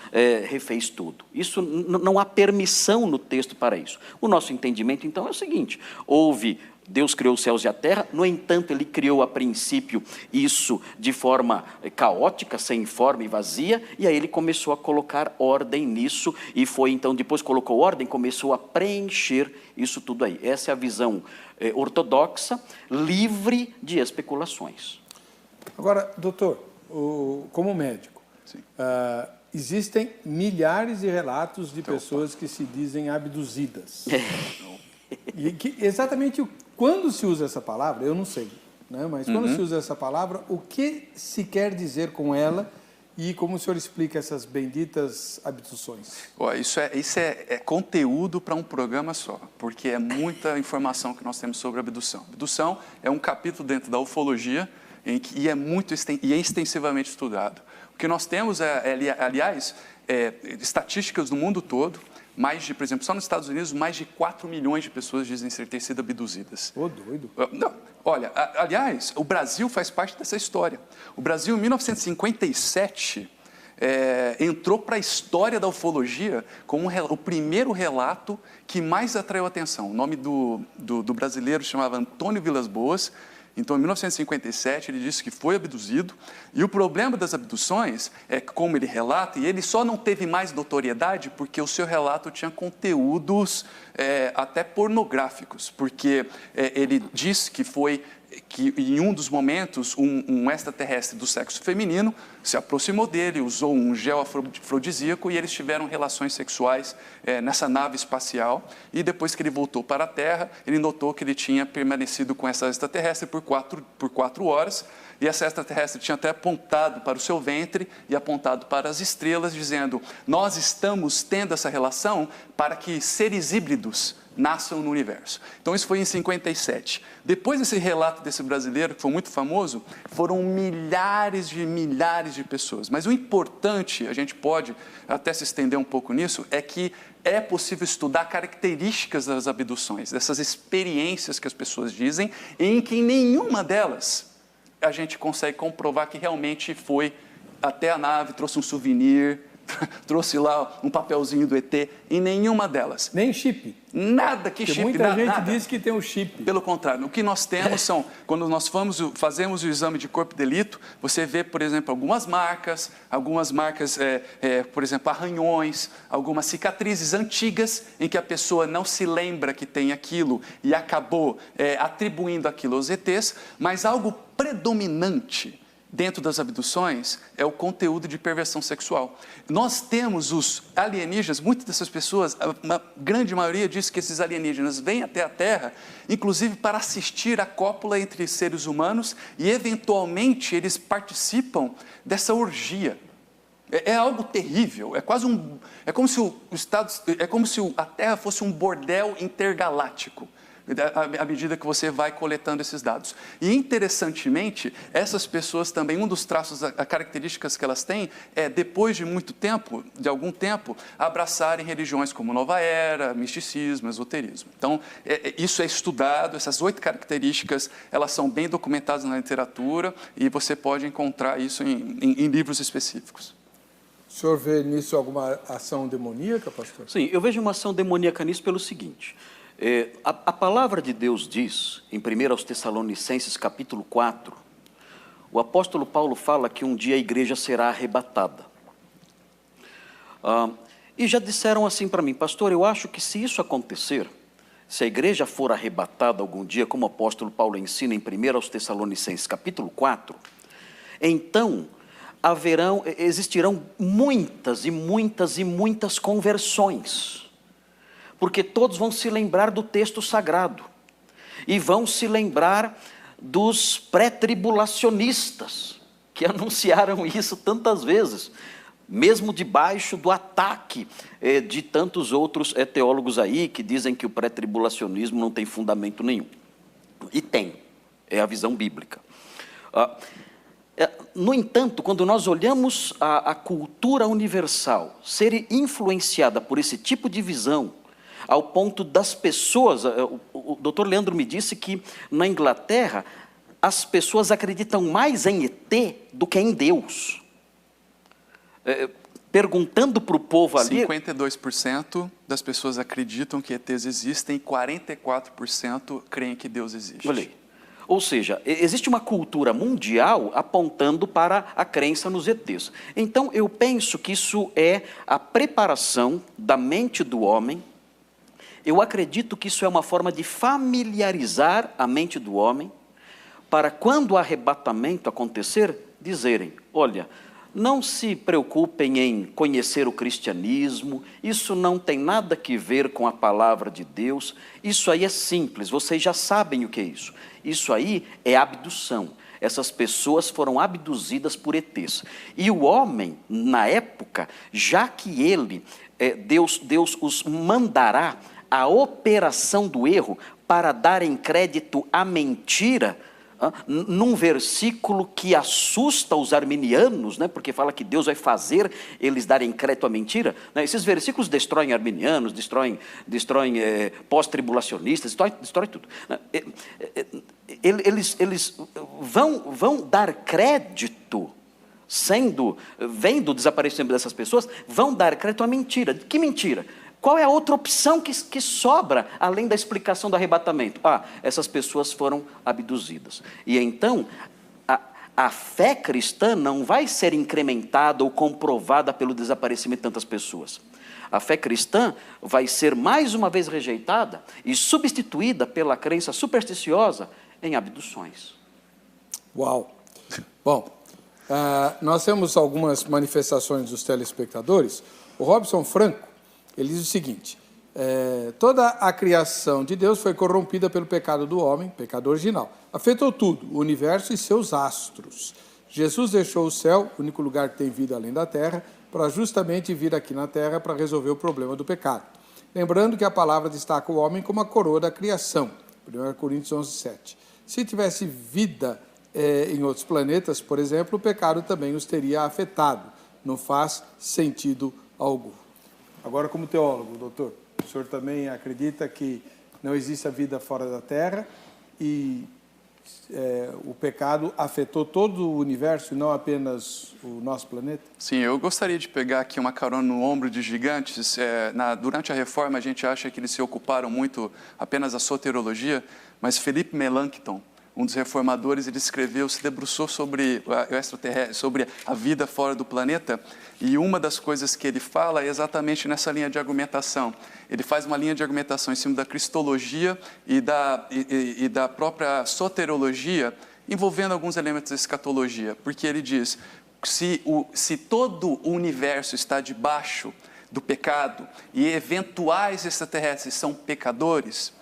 refez tudo. Isso não há permissão no texto para isso. O nosso entendimento então é o seguinte, Deus criou os céus e a terra, no entanto ele criou a princípio isso de forma caótica, sem forma e vazia, e aí ele começou a colocar ordem nisso, e foi então, depois colocou ordem, começou a preencher isso tudo aí. Essa é a visão ortodoxa, livre de especulações. Agora, doutor, como médico, existem milhares de relatos de pessoas que se dizem abduzidas. E exatamente quando se usa essa palavra, eu não sei, né? Mas quando se usa essa palavra, o que se quer dizer com ela e como o senhor explica essas benditas abduções? Isso é conteúdo para um programa só, porque é muita informação que nós temos sobre abdução. Abdução é um capítulo dentro da ufologia e é extensivamente estudado. O que nós temos, aliás, estatísticas no mundo todo. Por exemplo, só nos Estados Unidos, mais de 4 milhões de pessoas dizem ter sido abduzidas. Ô, doido. Não, olha, aliás, o Brasil faz parte dessa história. O Brasil, em 1957, entrou para a história da ufologia como o primeiro relato que mais atraiu atenção. O nome do brasileiro chamava Antônio Vilas Boas. Então, em 1957, ele disse que foi abduzido, e o problema das abduções é que, como ele relata, e ele só não teve mais notoriedade porque o seu relato tinha conteúdos até pornográficos, porque ele disse que em um dos momentos, um extraterrestre do sexo feminino se aproximou dele, usou um gel afrodisíaco e eles tiveram relações sexuais nessa nave espacial. E depois que ele voltou para a Terra, ele notou que ele tinha permanecido com essa extraterrestre por 4 horas. E essa extraterrestre tinha até apontado para o seu ventre e apontado para as estrelas, dizendo: nós estamos tendo essa relação para que seres híbridos nasçam no universo. Então, isso foi em 57. Depois desse relato desse brasileiro, que foi muito famoso, foram milhares de pessoas. Mas o importante, a gente pode até se estender um pouco nisso, é que é possível estudar características das abduções, dessas experiências que as pessoas dizem, em que nenhuma delas a gente consegue comprovar que realmente foi até a nave, trouxe um souvenir, trouxe lá um papelzinho do ET, em nenhuma delas. Nem chip. Nada que Porque chip, muita gente nada. diz que tem um chip. Pelo contrário, o que nós temos são, quando nós fazemos o exame de corpo de delito, você vê, por exemplo, algumas marcas, por exemplo, arranhões, algumas cicatrizes antigas em que a pessoa não se lembra que tem aquilo e acabou atribuindo aquilo aos ETs, mas algo predominante dentro das abduções é o conteúdo de perversão sexual. Nós temos os alienígenas, muitas dessas pessoas, uma grande maioria diz que esses alienígenas vêm até a Terra, inclusive para assistir a cópula entre seres humanos e, eventualmente, eles participam dessa orgia. É algo terrível, é como se a Terra fosse um bordel intergaláctico, à medida que você vai coletando esses dados. E, interessantemente, essas pessoas também, um dos traços, as características que elas têm é, depois de algum tempo, abraçarem religiões como Nova Era, misticismo, esoterismo. Então, isso é estudado, essas 8 características, elas são bem documentadas na literatura e você pode encontrar isso em livros específicos. O senhor vê nisso alguma ação demoníaca, pastor? Sim, eu vejo uma ação demoníaca nisso pelo seguinte... A palavra de Deus diz, em 1 aos Tessalonicenses, capítulo 4, o apóstolo Paulo fala que um dia a igreja será arrebatada. E já disseram assim para mim, pastor, eu acho que se isso acontecer, se a igreja for arrebatada algum dia, como o apóstolo Paulo ensina em 1 aos Tessalonicenses, capítulo 4, então existirão muitas e muitas e muitas conversões, porque todos vão se lembrar do texto sagrado, e vão se lembrar dos pré-tribulacionistas, que anunciaram isso tantas vezes, mesmo debaixo do ataque de tantos outros teólogos aí, que dizem que o pré-tribulacionismo não tem fundamento nenhum. E tem, é a visão bíblica. No entanto, quando nós olhamos a cultura universal ser influenciada por esse tipo de visão, ao ponto das pessoas, o doutor Leandro me disse que na Inglaterra as pessoas acreditam mais em ET do que em Deus. Perguntando para o povo ali... 52% das pessoas acreditam que ETs existem e 44% creem que Deus existe. Olha aí. Ou seja, existe uma cultura mundial apontando para a crença nos ETs. Então, eu penso que isso é a preparação da mente do homem. Eu acredito que isso é uma forma de familiarizar a mente do homem, para quando o arrebatamento acontecer, dizerem, olha, não se preocupem em conhecer o cristianismo, isso não tem nada que ver com a palavra de Deus, isso aí é simples, vocês já sabem o que é isso. Isso aí é abdução. Essas pessoas foram abduzidas por ETs. E o homem, na época, já que Deus os mandará a operação do erro para darem crédito à mentira, num versículo que assusta os arminianos, né, porque fala que Deus vai fazer eles darem crédito à mentira. Né, esses versículos destroem arminianos, destroem pós-tribulacionistas, destrói tudo. Né, eles vão dar crédito, vendo o desaparecimento dessas pessoas, vão dar crédito à mentira. Que mentira? Qual é a outra opção que sobra, além da explicação do arrebatamento? Essas pessoas foram abduzidas. E então, a fé cristã não vai ser incrementada ou comprovada pelo desaparecimento de tantas pessoas. A fé cristã vai ser mais uma vez rejeitada e substituída pela crença supersticiosa em abduções. Uau! Bom, nós temos algumas manifestações dos telespectadores. O Robson Franco, ele diz o seguinte, toda a criação de Deus foi corrompida pelo pecado do homem, pecado original. Afetou tudo, o universo e seus astros. Jesus deixou o céu, o único lugar que tem vida além da terra, para justamente vir aqui na terra para resolver o problema do pecado. Lembrando que a palavra destaca o homem como a coroa da criação, 1 Coríntios 11:7. Se tivesse vida em outros planetas, por exemplo, o pecado também os teria afetado. Não faz sentido algum. Agora, como teólogo, doutor, o senhor também acredita que não existe a vida fora da Terra? E o pecado afetou todo o universo e não apenas o nosso planeta? Sim, eu gostaria de pegar aqui uma carona no ombro de gigantes. Durante a Reforma, a gente acha que eles se ocuparam muito apenas da soteriologia, mas Philippe Melanchthon, um dos reformadores, ele escreveu, se debruçou sobre o extraterrestre, sobre a vida fora do planeta, e uma das coisas que ele fala é exatamente nessa linha de argumentação. Ele faz uma linha de argumentação em cima da cristologia e da própria soteriologia, envolvendo alguns elementos da escatologia, porque ele diz, se todo o universo está debaixo do pecado e eventuais extraterrestres são pecadores,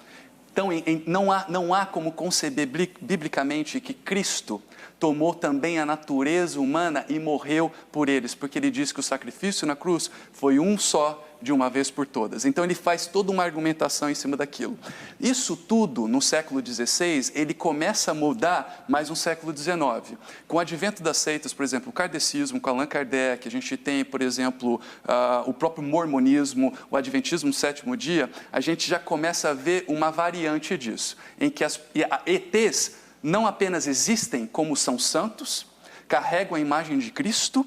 então, não há como conceber biblicamente que Cristo tomou também a natureza humana e morreu por eles, porque ele diz que o sacrifício na cruz foi um só, de uma vez por todas. Então, ele faz toda uma argumentação em cima daquilo. Isso tudo, no século XVI, ele começa a mudar mais no século XIX. Com o advento das seitas, por exemplo, o kardecismo, com Allan Kardec, a gente tem, por exemplo, o próprio mormonismo, o adventismo do sétimo dia, a gente já começa a ver uma variante disso, em que as ETs não apenas existem como são santos, carregam a imagem de Cristo,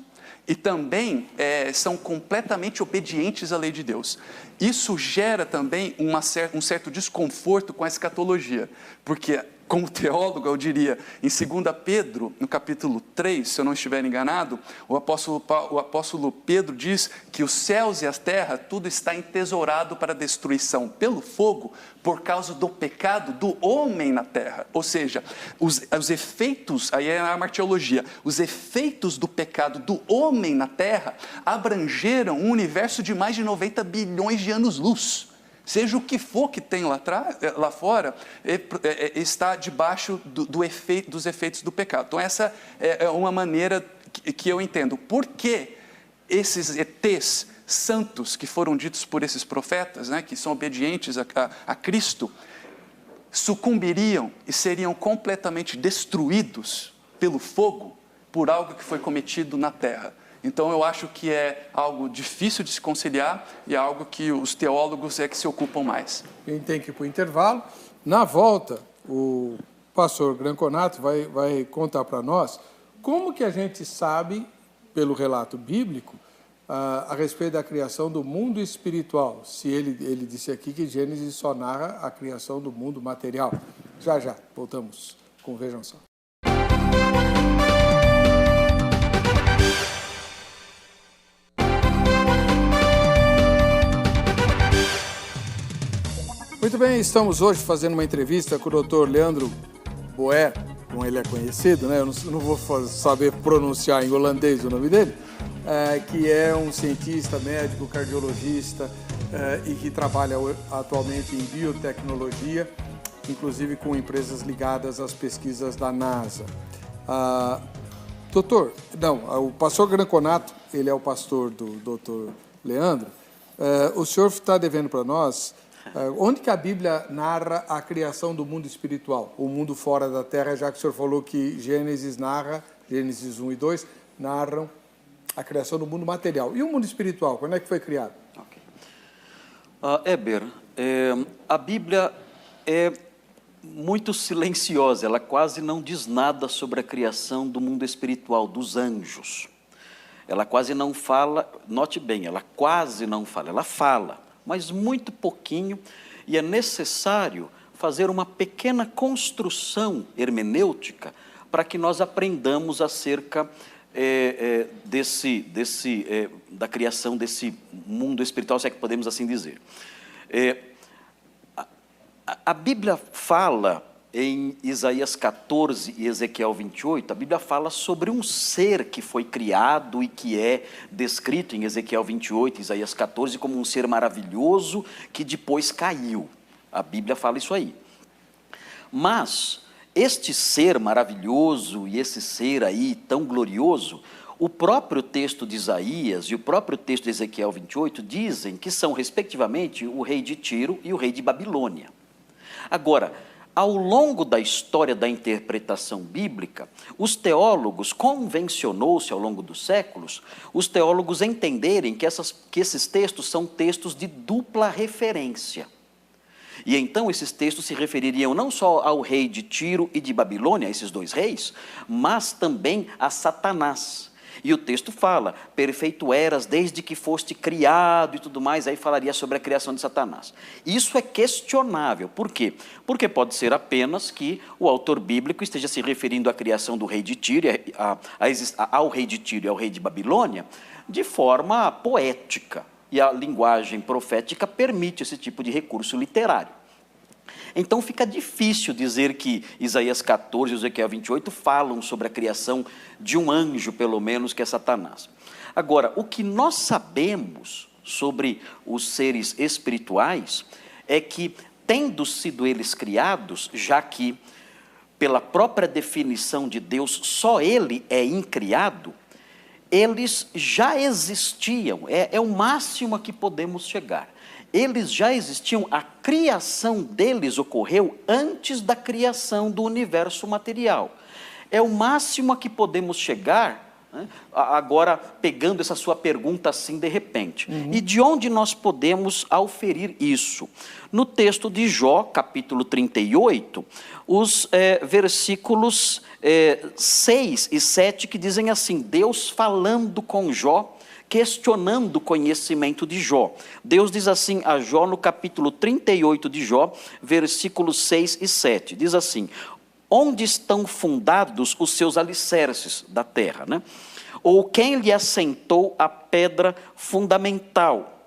e também são completamente obedientes à lei de Deus. Isso gera também um certo desconforto com a escatologia, porque, como teólogo, eu diria, em 2 Pedro, no capítulo 3, se eu não estiver enganado, o apóstolo Pedro diz que os céus e a terra, tudo está entesourado para destruição pelo fogo, por causa do pecado do homem na terra. Ou seja, os efeitos, aí é a martiologia, os efeitos do pecado do homem na terra abrangeram um universo de mais de 90 bilhões de anos-luz. Seja o que for que tem lá fora, está debaixo dos efeitos do pecado. Então, essa é uma maneira que eu entendo. Por que esses ETs santos que foram ditos por esses profetas, né, que são obedientes a Cristo, sucumbiriam e seriam completamente destruídos pelo fogo por algo que foi cometido na terra? Então, eu acho que é algo difícil de se conciliar e é algo que os teólogos que se ocupam mais. A gente tem que ir para o intervalo. Na volta, o pastor Granconato vai contar para nós como que a gente sabe, pelo relato bíblico, a respeito da criação do mundo espiritual. Se ele disse aqui que Gênesis só narra a criação do mundo material. Já, voltamos com Vejam Só. Muito bem, estamos hoje fazendo uma entrevista com o Dr. Leandro Boer, como ele é conhecido, né? Eu não vou saber pronunciar em holandês o nome dele, que é um cientista, médico, cardiologista e que trabalha atualmente em biotecnologia, inclusive com empresas ligadas às pesquisas da NASA. O pastor Granconato, ele é o pastor do Dr. Leandro. O senhor está devendo para nós onde que a Bíblia narra a criação do mundo espiritual, o mundo fora da Terra, já que o senhor falou que Gênesis 1 e 2, narram a criação do mundo material. E o mundo espiritual, quando é que foi criado? Okay. Heber, a Bíblia é muito silenciosa, ela quase não diz nada sobre a criação do mundo espiritual, dos anjos. Ela quase não fala, note bem, ela quase não fala, ela fala, mas muito pouquinho, e é necessário fazer uma pequena construção hermenêutica para que nós aprendamos acerca da criação desse mundo espiritual, se é que podemos assim dizer. A Bíblia fala, em Isaías 14 e Ezequiel 28, a Bíblia fala sobre um ser que foi criado e que é descrito em Ezequiel 28 e Isaías 14 como um ser maravilhoso que depois caiu. A Bíblia fala isso aí. Mas este ser maravilhoso e esse ser aí tão glorioso, o próprio texto de Isaías e o próprio texto de Ezequiel 28 dizem que são, respectivamente, o rei de Tiro e o rei de Babilônia. Agora, ao longo da história da interpretação bíblica, os teólogos, convencionou-se ao longo dos séculos, os teólogos entenderem que esses textos são textos de dupla referência. E então esses textos se refeririam não só ao rei de Tiro e de Babilônia, esses dois reis, mas também a Satanás. E o texto fala, perfeito eras desde que foste criado e tudo mais, aí falaria sobre a criação de Satanás. Isso é questionável. Por quê? Porque pode ser apenas que o autor bíblico esteja se referindo à criação do rei de Tiro, ao rei de Tiro e ao rei de Babilônia, de forma poética. E a linguagem profética permite esse tipo de recurso literário. Então fica difícil dizer que Isaías 14 e Ezequiel 28 falam sobre a criação de um anjo, pelo menos, que é Satanás. Agora, o que nós sabemos sobre os seres espirituais é que, tendo sido eles criados, já que, pela própria definição de Deus, só Ele é incriado, eles já existiam, é o máximo a que podemos chegar. Eles já existiam, a criação deles ocorreu antes da criação do universo material. É o máximo a que podemos chegar, né? Agora pegando essa sua pergunta assim de repente. E de onde nós podemos auferir isso? No texto de Jó, capítulo 38, os versículos 6 e 7 que dizem assim, Deus falando com Jó, questionando o conhecimento de Jó. Deus diz assim a Jó no capítulo 38 de Jó, versículos 6 e 7. Diz assim, onde estão fundados os seus alicerces da terra, né? Ou quem lhe assentou a pedra fundamental?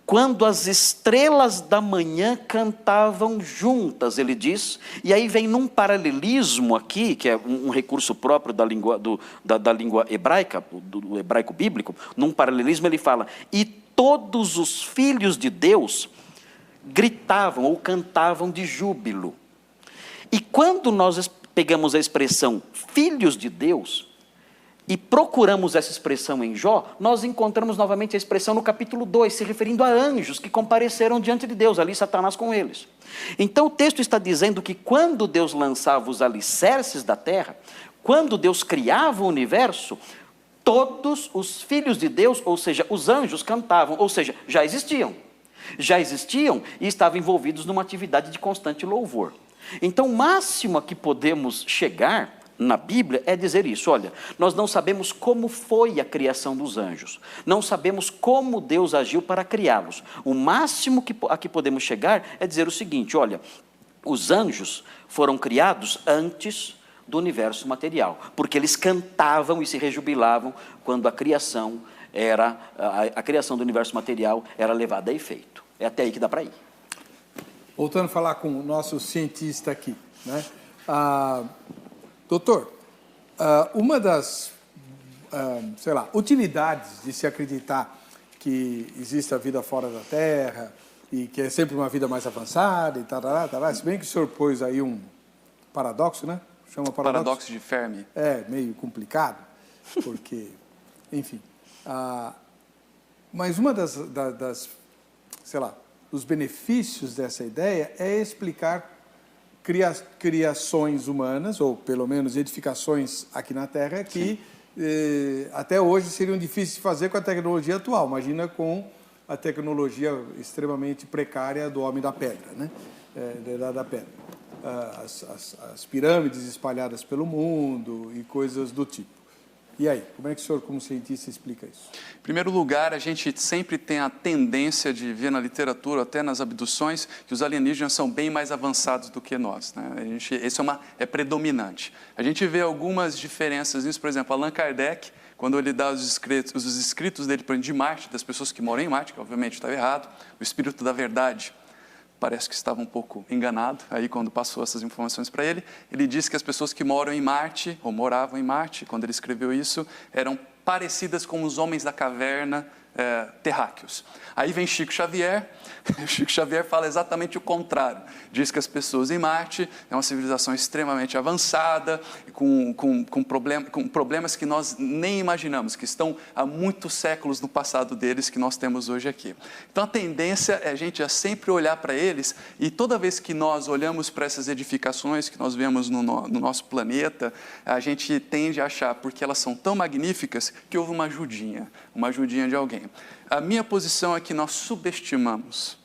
Quando as estrelas da manhã cantavam juntas, ele diz, e aí vem num paralelismo aqui, que é um recurso próprio da língua, da língua hebraica, do hebraico bíblico, num paralelismo ele fala, e todos os filhos de Deus gritavam ou cantavam de júbilo. E quando nós pegamos a expressão filhos de Deus, e procuramos essa expressão em Jó, nós encontramos novamente a expressão no capítulo 2, se referindo a anjos que compareceram diante de Deus, ali Satanás com eles. Então o texto está dizendo que quando Deus lançava os alicerces da terra, quando Deus criava o universo, todos os filhos de Deus, ou seja, os anjos cantavam, ou seja, já existiam e estavam envolvidos numa atividade de constante louvor. Então o máximo a que podemos chegar na Bíblia é dizer isso, olha, nós não sabemos como foi a criação dos anjos, não sabemos como Deus agiu para criá-los. O máximo a que podemos chegar é dizer o seguinte, olha, os anjos foram criados antes do universo material, porque eles cantavam e se rejubilavam quando a criação do universo material era levada a efeito. É até aí que dá para ir. Voltando a falar com o nosso cientista aqui, né? Doutor, uma das, utilidades de se acreditar que existe a vida fora da Terra e que é sempre uma vida mais avançada e tal, se bem que o senhor pôs aí um paradoxo, né? Chama paradoxo de Fermi. É, meio complicado, porque, enfim. Mas uma dos benefícios dessa ideia é explicar criações humanas, ou pelo menos edificações aqui na Terra, que até hoje seriam difíceis de fazer com a tecnologia atual. Imagina com a tecnologia extremamente precária do homem da pedra, né? Da idade da pedra. As pirâmides espalhadas pelo mundo e coisas do tipo. E aí, como é que o senhor, como cientista, explica isso? Em primeiro lugar, a gente sempre tem a tendência de ver na literatura, até nas abduções, que os alienígenas são bem mais avançados do que nós, né? Isso é predominante. A gente vê algumas diferenças nisso, por exemplo, Allan Kardec, quando ele dá os escritos dele de Marte, das pessoas que moram em Marte, que obviamente estava errado, o espírito da verdade, parece que estava um pouco enganado, aí quando passou essas informações para ele, ele disse que as pessoas que moram em Marte, ou moravam em Marte, quando ele escreveu isso, eram parecidas com os homens da caverna terráqueos. Aí vem Chico Xavier, Chico Xavier fala exatamente o contrário, diz que as pessoas em Marte é uma civilização extremamente avançada, com problemas que nós nem imaginamos, que estão há muitos séculos no passado deles, que nós temos hoje aqui. Então a tendência é a gente sempre olhar para eles, e toda vez que nós olhamos para essas edificações que nós vemos no nosso planeta, a gente tende a achar, porque elas são tão magníficas, que houve uma ajudinha de alguém. tenho. A minha posição é que nós subestimamos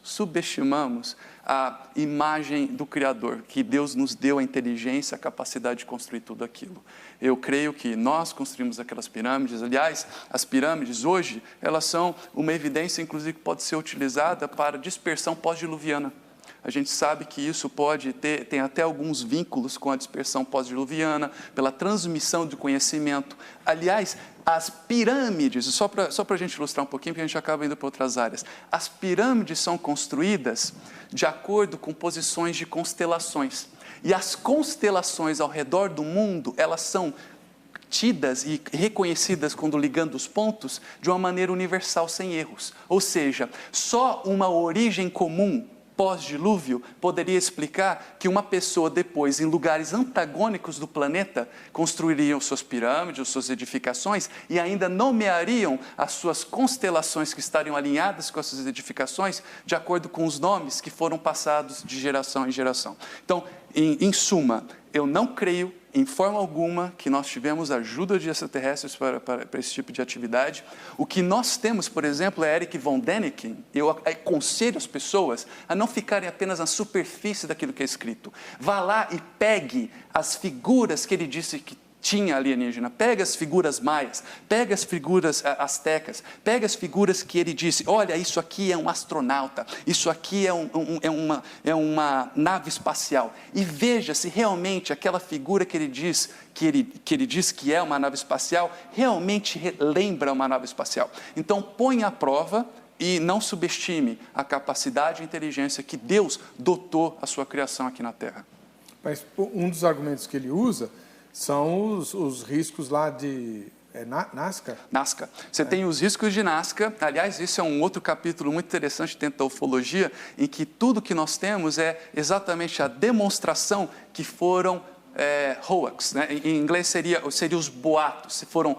a imagem do Criador, que Deus nos deu a inteligência, a capacidade de construir tudo aquilo. Eu creio que nós construímos aquelas pirâmides. Aliás, as pirâmides hoje, elas são uma evidência, inclusive, que pode ser utilizada para dispersão pós-diluviana. A gente sabe que isso tem até alguns vínculos com a dispersão pós-diluviana, pela transmissão de conhecimento. Aliás, as pirâmides, só para a gente ilustrar um pouquinho, porque a gente acaba indo para outras áreas. As pirâmides são construídas de acordo com posições de constelações. E as constelações ao redor do mundo, elas são tidas e reconhecidas quando ligando os pontos de uma maneira universal, sem erros. Ou seja, só uma origem comum pós-dilúvio poderia explicar que uma pessoa depois, em lugares antagônicos do planeta, construiriam suas pirâmides, suas edificações e ainda nomeariam as suas constelações que estariam alinhadas com essas edificações de acordo com os nomes que foram passados de geração em geração. Então, em suma, eu não creio em forma alguma que nós tivemos ajuda de extraterrestres para esse tipo de atividade. O que nós temos, por exemplo, é Erich von Däniken. Eu aconselho as pessoas a não ficarem apenas na superfície daquilo que é escrito. Vá lá e pegue as figuras que ele disse que tinha alienígena, pega as figuras maias, pega as figuras astecas, pega as figuras que ele disse, olha, isso aqui é um astronauta, isso aqui é uma nave espacial, e veja se realmente aquela figura que ele diz que é uma nave espacial, realmente lembra uma nave espacial. Então põe à prova e não subestime a capacidade e inteligência que Deus dotou a sua criação aqui na Terra. Mas um dos argumentos que ele usa são os riscos lá de Nazca? Nazca. Você tem os riscos de Nazca. Aliás, isso é um outro capítulo muito interessante dentro da ufologia, em que tudo que nós temos é exatamente a demonstração que foram hoax, né? Em inglês seria os boatos, foram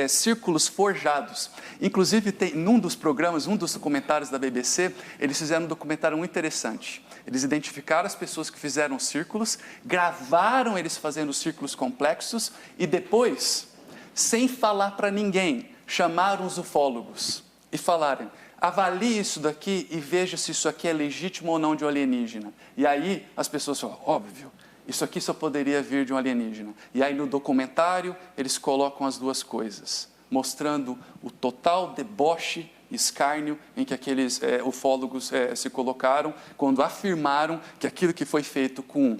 círculos forjados. Inclusive, num dos programas, um dos documentários da BBC, eles fizeram um documentário muito interessante. Eles identificaram as pessoas que fizeram círculos, gravaram eles fazendo círculos complexos e depois, sem falar para ninguém, chamaram os ufólogos e falaram: avalie isso daqui e veja se isso aqui é legítimo ou não de um alienígena. E aí as pessoas falam, óbvio, isso aqui só poderia vir de um alienígena. E aí no documentário eles colocam as duas coisas, mostrando o total deboche, escárnio em que aqueles ufólogos se colocaram quando afirmaram que aquilo que foi feito com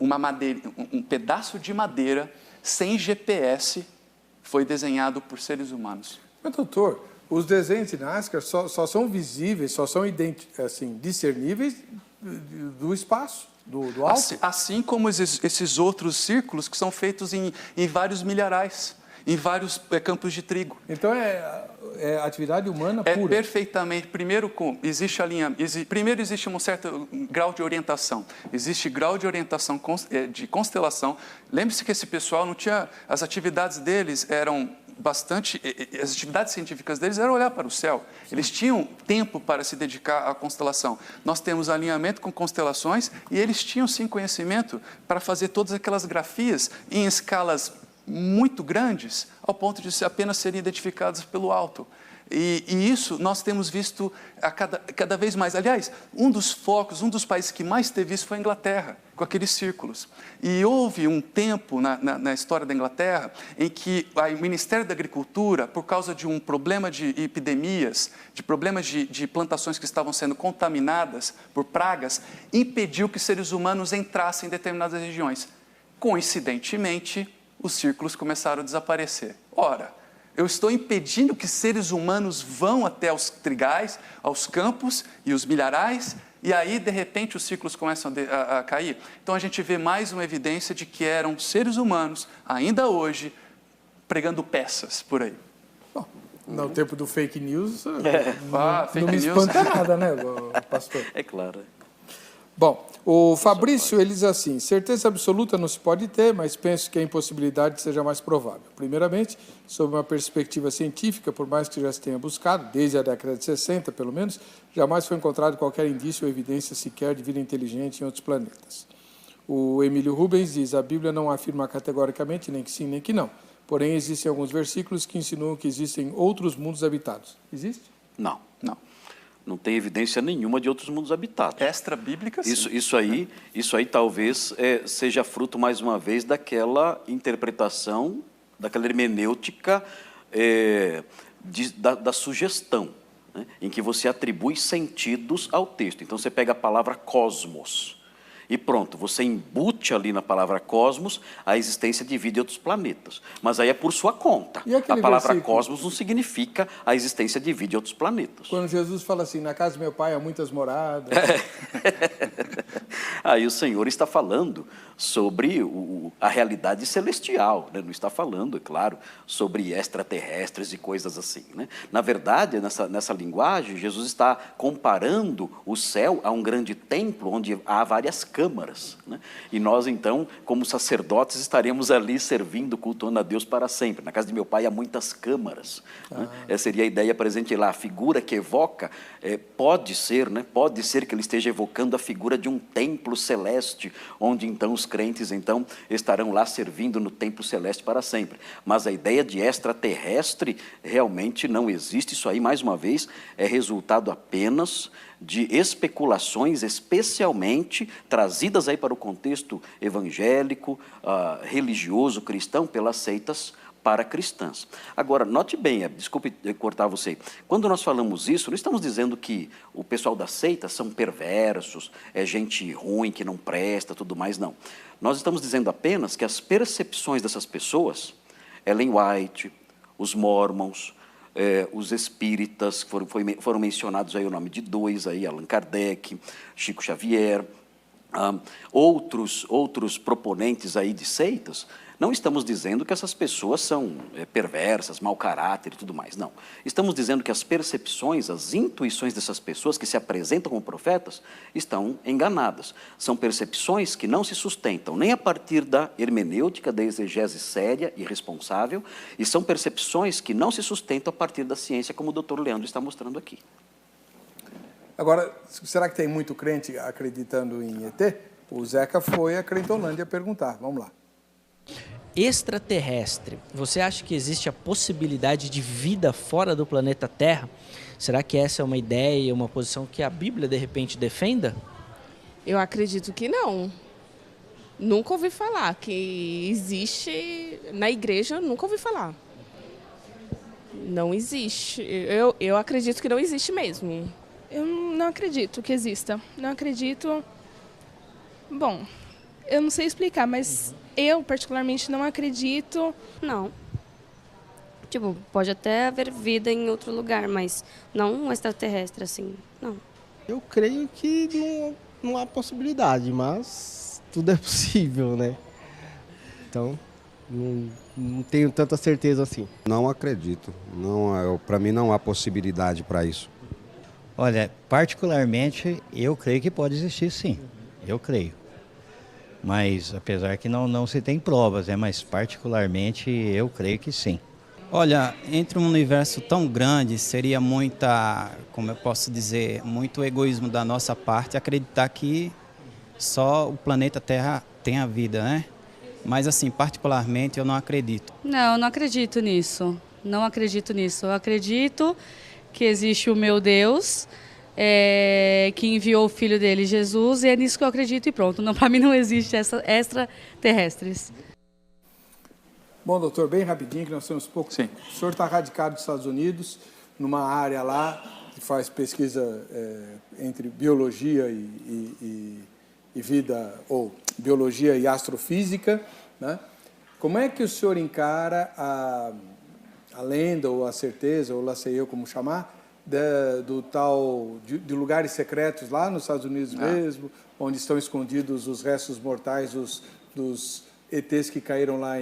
um pedaço de madeira, sem GPS, foi desenhado por seres humanos. Mas, doutor, os desenhos de Nazca só são visíveis, só são discerníveis do espaço, do alto. Assim como esses outros círculos que são feitos em vários milharais, em vários campos de trigo. Então é atividade humana pura. É perfeitamente. Primeiro existe um certo grau de orientação. Existe grau de orientação de constelação. Lembre-se que esse pessoal não tinha... As atividades deles eram as atividades científicas deles eram olhar para o céu. Eles tinham tempo para se dedicar à constelação. Nós temos alinhamento com constelações e eles tinham, sim, conhecimento para fazer todas aquelas grafias em escalas muito grandes, ao ponto de apenas serem identificadas pelo alto. E isso nós temos visto cada vez mais. Aliás, um dos países que mais teve isso foi a Inglaterra, com aqueles círculos. E houve um tempo na história da Inglaterra em que o Ministério da Agricultura, por causa de um problema de epidemias, de problemas de plantações que estavam sendo contaminadas por pragas, impediu que seres humanos entrassem em determinadas regiões. Coincidentemente, os círculos começaram a desaparecer. Ora, eu estou impedindo que seres humanos vão até os trigais, aos campos e os milharais, e aí, de repente, os círculos começam a cair. Então, a gente vê mais uma evidência de que eram seres humanos, ainda hoje, pregando peças por aí. Bom, no tempo do fake news, fake não me espanta nada, né, pastor? É claro. Bom, o Fabrício, ele diz assim, certeza absoluta não se pode ter, mas penso que a impossibilidade seja mais provável. Primeiramente, sob uma perspectiva científica, por mais que já se tenha buscado, desde a década de 60, pelo menos, jamais foi encontrado qualquer indício ou evidência sequer de vida inteligente em outros planetas. O Emílio Rubens diz, a Bíblia não afirma categoricamente nem que sim, nem que não, porém existem alguns versículos que insinuam que existem outros mundos habitados. Existe? Não. Não. Não tem evidência nenhuma de outros mundos habitados. Extra-bíblica, sim. Isso aí talvez seja fruto, mais uma vez, daquela interpretação, daquela hermenêutica da sugestão, né, em que você atribui sentidos ao texto. Então, você pega a palavra cosmos e pronto, você embute ali na palavra cosmos a existência de vida em outros planetas. Mas aí é por sua conta. A palavra cosmos não significa a existência de vida em outros planetas. Quando Jesus fala assim, na casa do meu pai há muitas moradas. Aí o Senhor está falando sobre a realidade celestial, né? Não está falando, é claro, sobre extraterrestres e coisas assim, né? Na verdade, nessa linguagem, Jesus está comparando o céu a um grande templo onde há várias câmaras, né? E nós, então, como sacerdotes, estaremos ali servindo, cultuando a Deus para sempre. Na casa de meu pai há muitas câmaras. Né? Essa seria a ideia presente lá. A figura que evoca pode ser, né? Pode ser que ele esteja evocando a figura de um templo celeste, onde então os crentes então estarão lá servindo no templo celeste para sempre. Mas a ideia de extraterrestre realmente não existe. Isso aí, mais uma vez, é resultado apenas de especulações, especialmente trazidas aí para o contexto evangélico, religioso, cristão, pelas seitas paracristãs. Agora, note bem, desculpe cortar você, quando nós falamos isso, não estamos dizendo que o pessoal das seitas são perversos, é gente ruim, que não presta, tudo mais, não. Nós estamos dizendo apenas que as percepções dessas pessoas, Ellen White, os Mormons, os espíritas, foram mencionados aí o nome de dois, aí, Allan Kardec, Chico Xavier, outros proponentes aí de seitas. Não estamos dizendo que essas pessoas são perversas, mau caráter e tudo mais, não. Estamos dizendo que as percepções, as intuições dessas pessoas que se apresentam como profetas estão enganadas. São percepções que não se sustentam nem a partir da hermenêutica, da exegese séria e responsável, e são percepções que não se sustentam a partir da ciência, como o Dr. Leandro está mostrando aqui. Agora, será que tem muito crente acreditando em ET? O Zeca foi a Crentolândia perguntar. Vamos lá. Extraterrestre. Você acha que existe a possibilidade de vida fora do planeta Terra? Será que essa é uma ideia, uma posição que a Bíblia, de repente, defenda? Eu acredito que não. Nunca ouvi falar que existe. Na igreja, eu nunca ouvi falar. Não existe. Eu acredito que não existe mesmo. Eu não acredito que exista. Não acredito. Bom, eu não sei explicar, mas eu particularmente não acredito. Não. Tipo, pode até haver vida em outro lugar, mas não um extraterrestre assim, não. Eu creio que não há possibilidade, mas tudo é possível, né? Então, não tenho tanta certeza assim. Não acredito. Para mim não há possibilidade para isso. Olha, particularmente, eu creio que pode existir, sim. Eu creio. Mas, apesar que não se tem provas, né? Mas, particularmente, eu creio que sim. Olha, entre um universo tão grande, seria como eu posso dizer, muito egoísmo da nossa parte acreditar que só o planeta Terra tem a vida, né? Mas, assim, particularmente, eu não acredito. Não, eu não acredito nisso. Não acredito nisso. Eu acredito que existe o meu Deus, que enviou o Filho dele, Jesus, e é nisso que eu acredito e pronto. Para mim não existe extraterrestres. Bom, doutor, bem rapidinho, que nós temos pouco. Sim. O senhor está radicado nos Estados Unidos, numa área lá que faz pesquisa entre biologia e vida, ou biologia e astrofísica, né? Como é que o senhor encara a lenda, ou a certeza, ou lá sei eu como chamar, do tal de lugares secretos lá nos Estados Unidos mesmo, onde estão escondidos os restos mortais dos ETs que caíram lá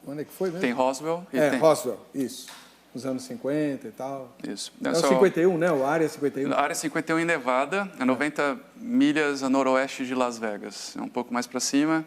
onde é que foi mesmo? Tem Roswell. Roswell, isso. Nos anos 50 e tal. Isso. É o 51, né? O Área 51. A Área 51 em Nevada, a 90 milhas a noroeste de Las Vegas. É um pouco mais para cima.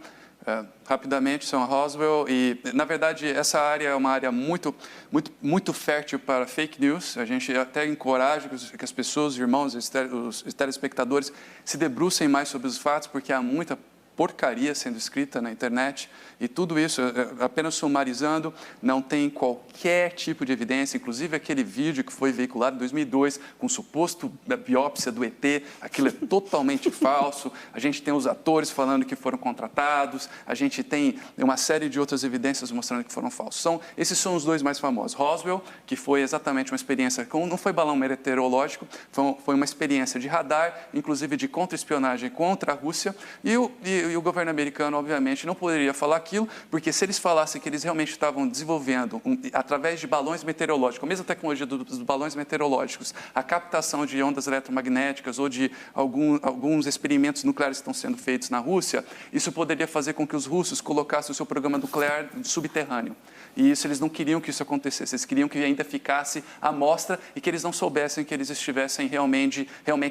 Rapidamente, são a Roswell. E, na verdade, essa área é uma área muito, muito, muito fértil para fake news. A gente até encoraja que as pessoas, os irmãos, os telespectadores, se debrucem mais sobre os fatos, porque há muita porcaria sendo escrita na internet, e tudo isso, apenas sumarizando, não tem qualquer tipo de evidência, inclusive aquele vídeo que foi veiculado em 2002, com suposto biópsia do ET, aquilo é totalmente falso. A gente tem os atores falando que foram contratados, a gente tem uma série de outras evidências mostrando que foram falsos. Esses são os dois mais famosos. Roswell, que foi exatamente uma experiência, não foi balão meteorológico, foi uma experiência de radar, inclusive de contra-espionagem contra a Rússia, e o governo americano, obviamente, não poderia falar aquilo, porque se eles falassem que eles realmente estavam desenvolvendo, através de balões meteorológicos, a mesma tecnologia dos balões meteorológicos, a captação de ondas eletromagnéticas ou de alguns experimentos nucleares que estão sendo feitos na Rússia, isso poderia fazer com que os russos colocassem o seu programa nuclear subterrâneo. E isso eles não queriam que isso acontecesse, eles queriam que ainda ficasse à mostra e que eles não soubessem que eles estivessem realmente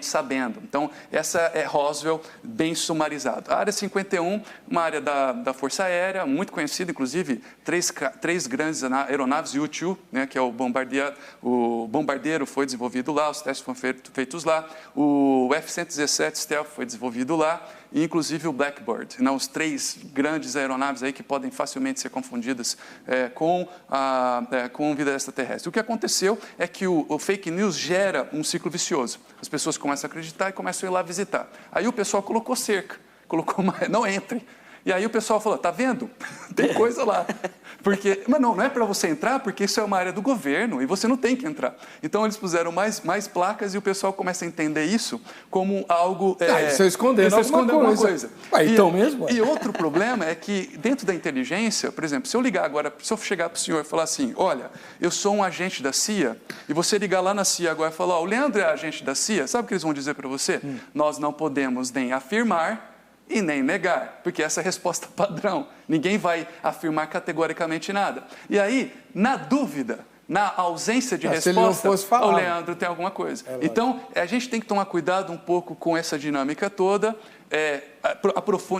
sabendo. Então, essa é Roswell, bem sumarizado. A Área 51, uma área da Força Aérea, muito conhecida, inclusive, três grandes aeronaves U-2, né, que é o bombardeiro foi desenvolvido lá, os testes foram feitos lá, o F-117 Stealth foi desenvolvido lá, e inclusive o Blackbird, né, os 3 grandes aeronaves aí que podem facilmente ser confundidas com vida extraterrestre. O que aconteceu é que o fake news gera um ciclo vicioso. As pessoas começam a acreditar e começam a ir lá visitar. Aí o pessoal colocou cerca, não entre. E aí o pessoal falou, tá vendo? Tem coisa lá. Mas não é para você entrar, porque isso é uma área do governo e você não tem que entrar. Então eles puseram mais placas e o pessoal começa a entender isso como algo... Você escondendo alguma coisa. Então mesmo? E outro problema é que dentro da inteligência, por exemplo, se eu chegar para o senhor e falar assim, olha, eu sou um agente da CIA, e você ligar lá na CIA agora e falar, o Leandro é agente da CIA, sabe o que eles vão dizer para você? Nós não podemos nem afirmar e nem negar, porque essa é a resposta padrão. Ninguém vai afirmar categoricamente nada. E aí, na dúvida, na ausência de resposta, se ele não fosse falar, o Leandro tem alguma coisa. Então, a gente tem que tomar cuidado um pouco com essa dinâmica toda.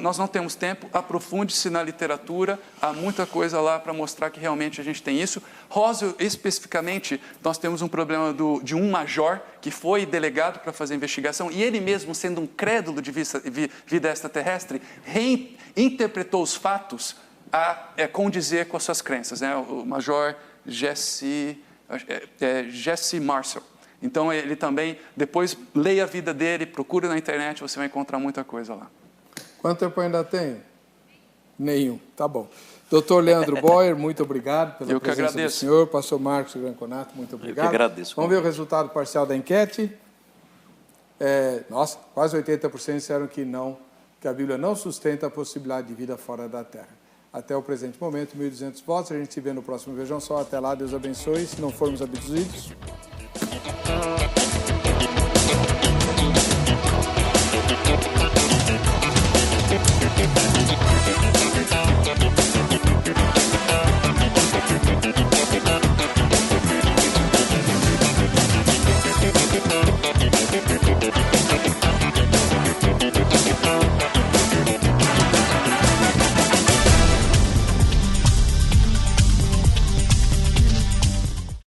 Nós não temos tempo, aprofunde-se na literatura, há muita coisa lá para mostrar que realmente a gente tem isso. Roswell, especificamente, nós temos um problema de um major que foi delegado para fazer a investigação e ele mesmo, sendo um crédulo de vida extraterrestre, reinterpretou os fatos a condizer com as suas crenças, né? O major Jesse Marshall. Então, ele também, depois, leia a vida dele, procure na internet, você vai encontrar muita coisa lá. Quanto tempo ainda tem? Nenhum, tá bom. Doutor Leandro Boyer, muito obrigado pela presença do senhor. Pastor Marcos Granconato, muito obrigado. Eu que agradeço. Vamos ver o resultado parcial da enquete. Quase 80% disseram que não, que a Bíblia não sustenta a possibilidade de vida fora da Terra. Até o presente momento, 1.200 votos. A gente se vê no próximo Vejam Só. Até lá, Deus abençoe. Se não formos abduzidos...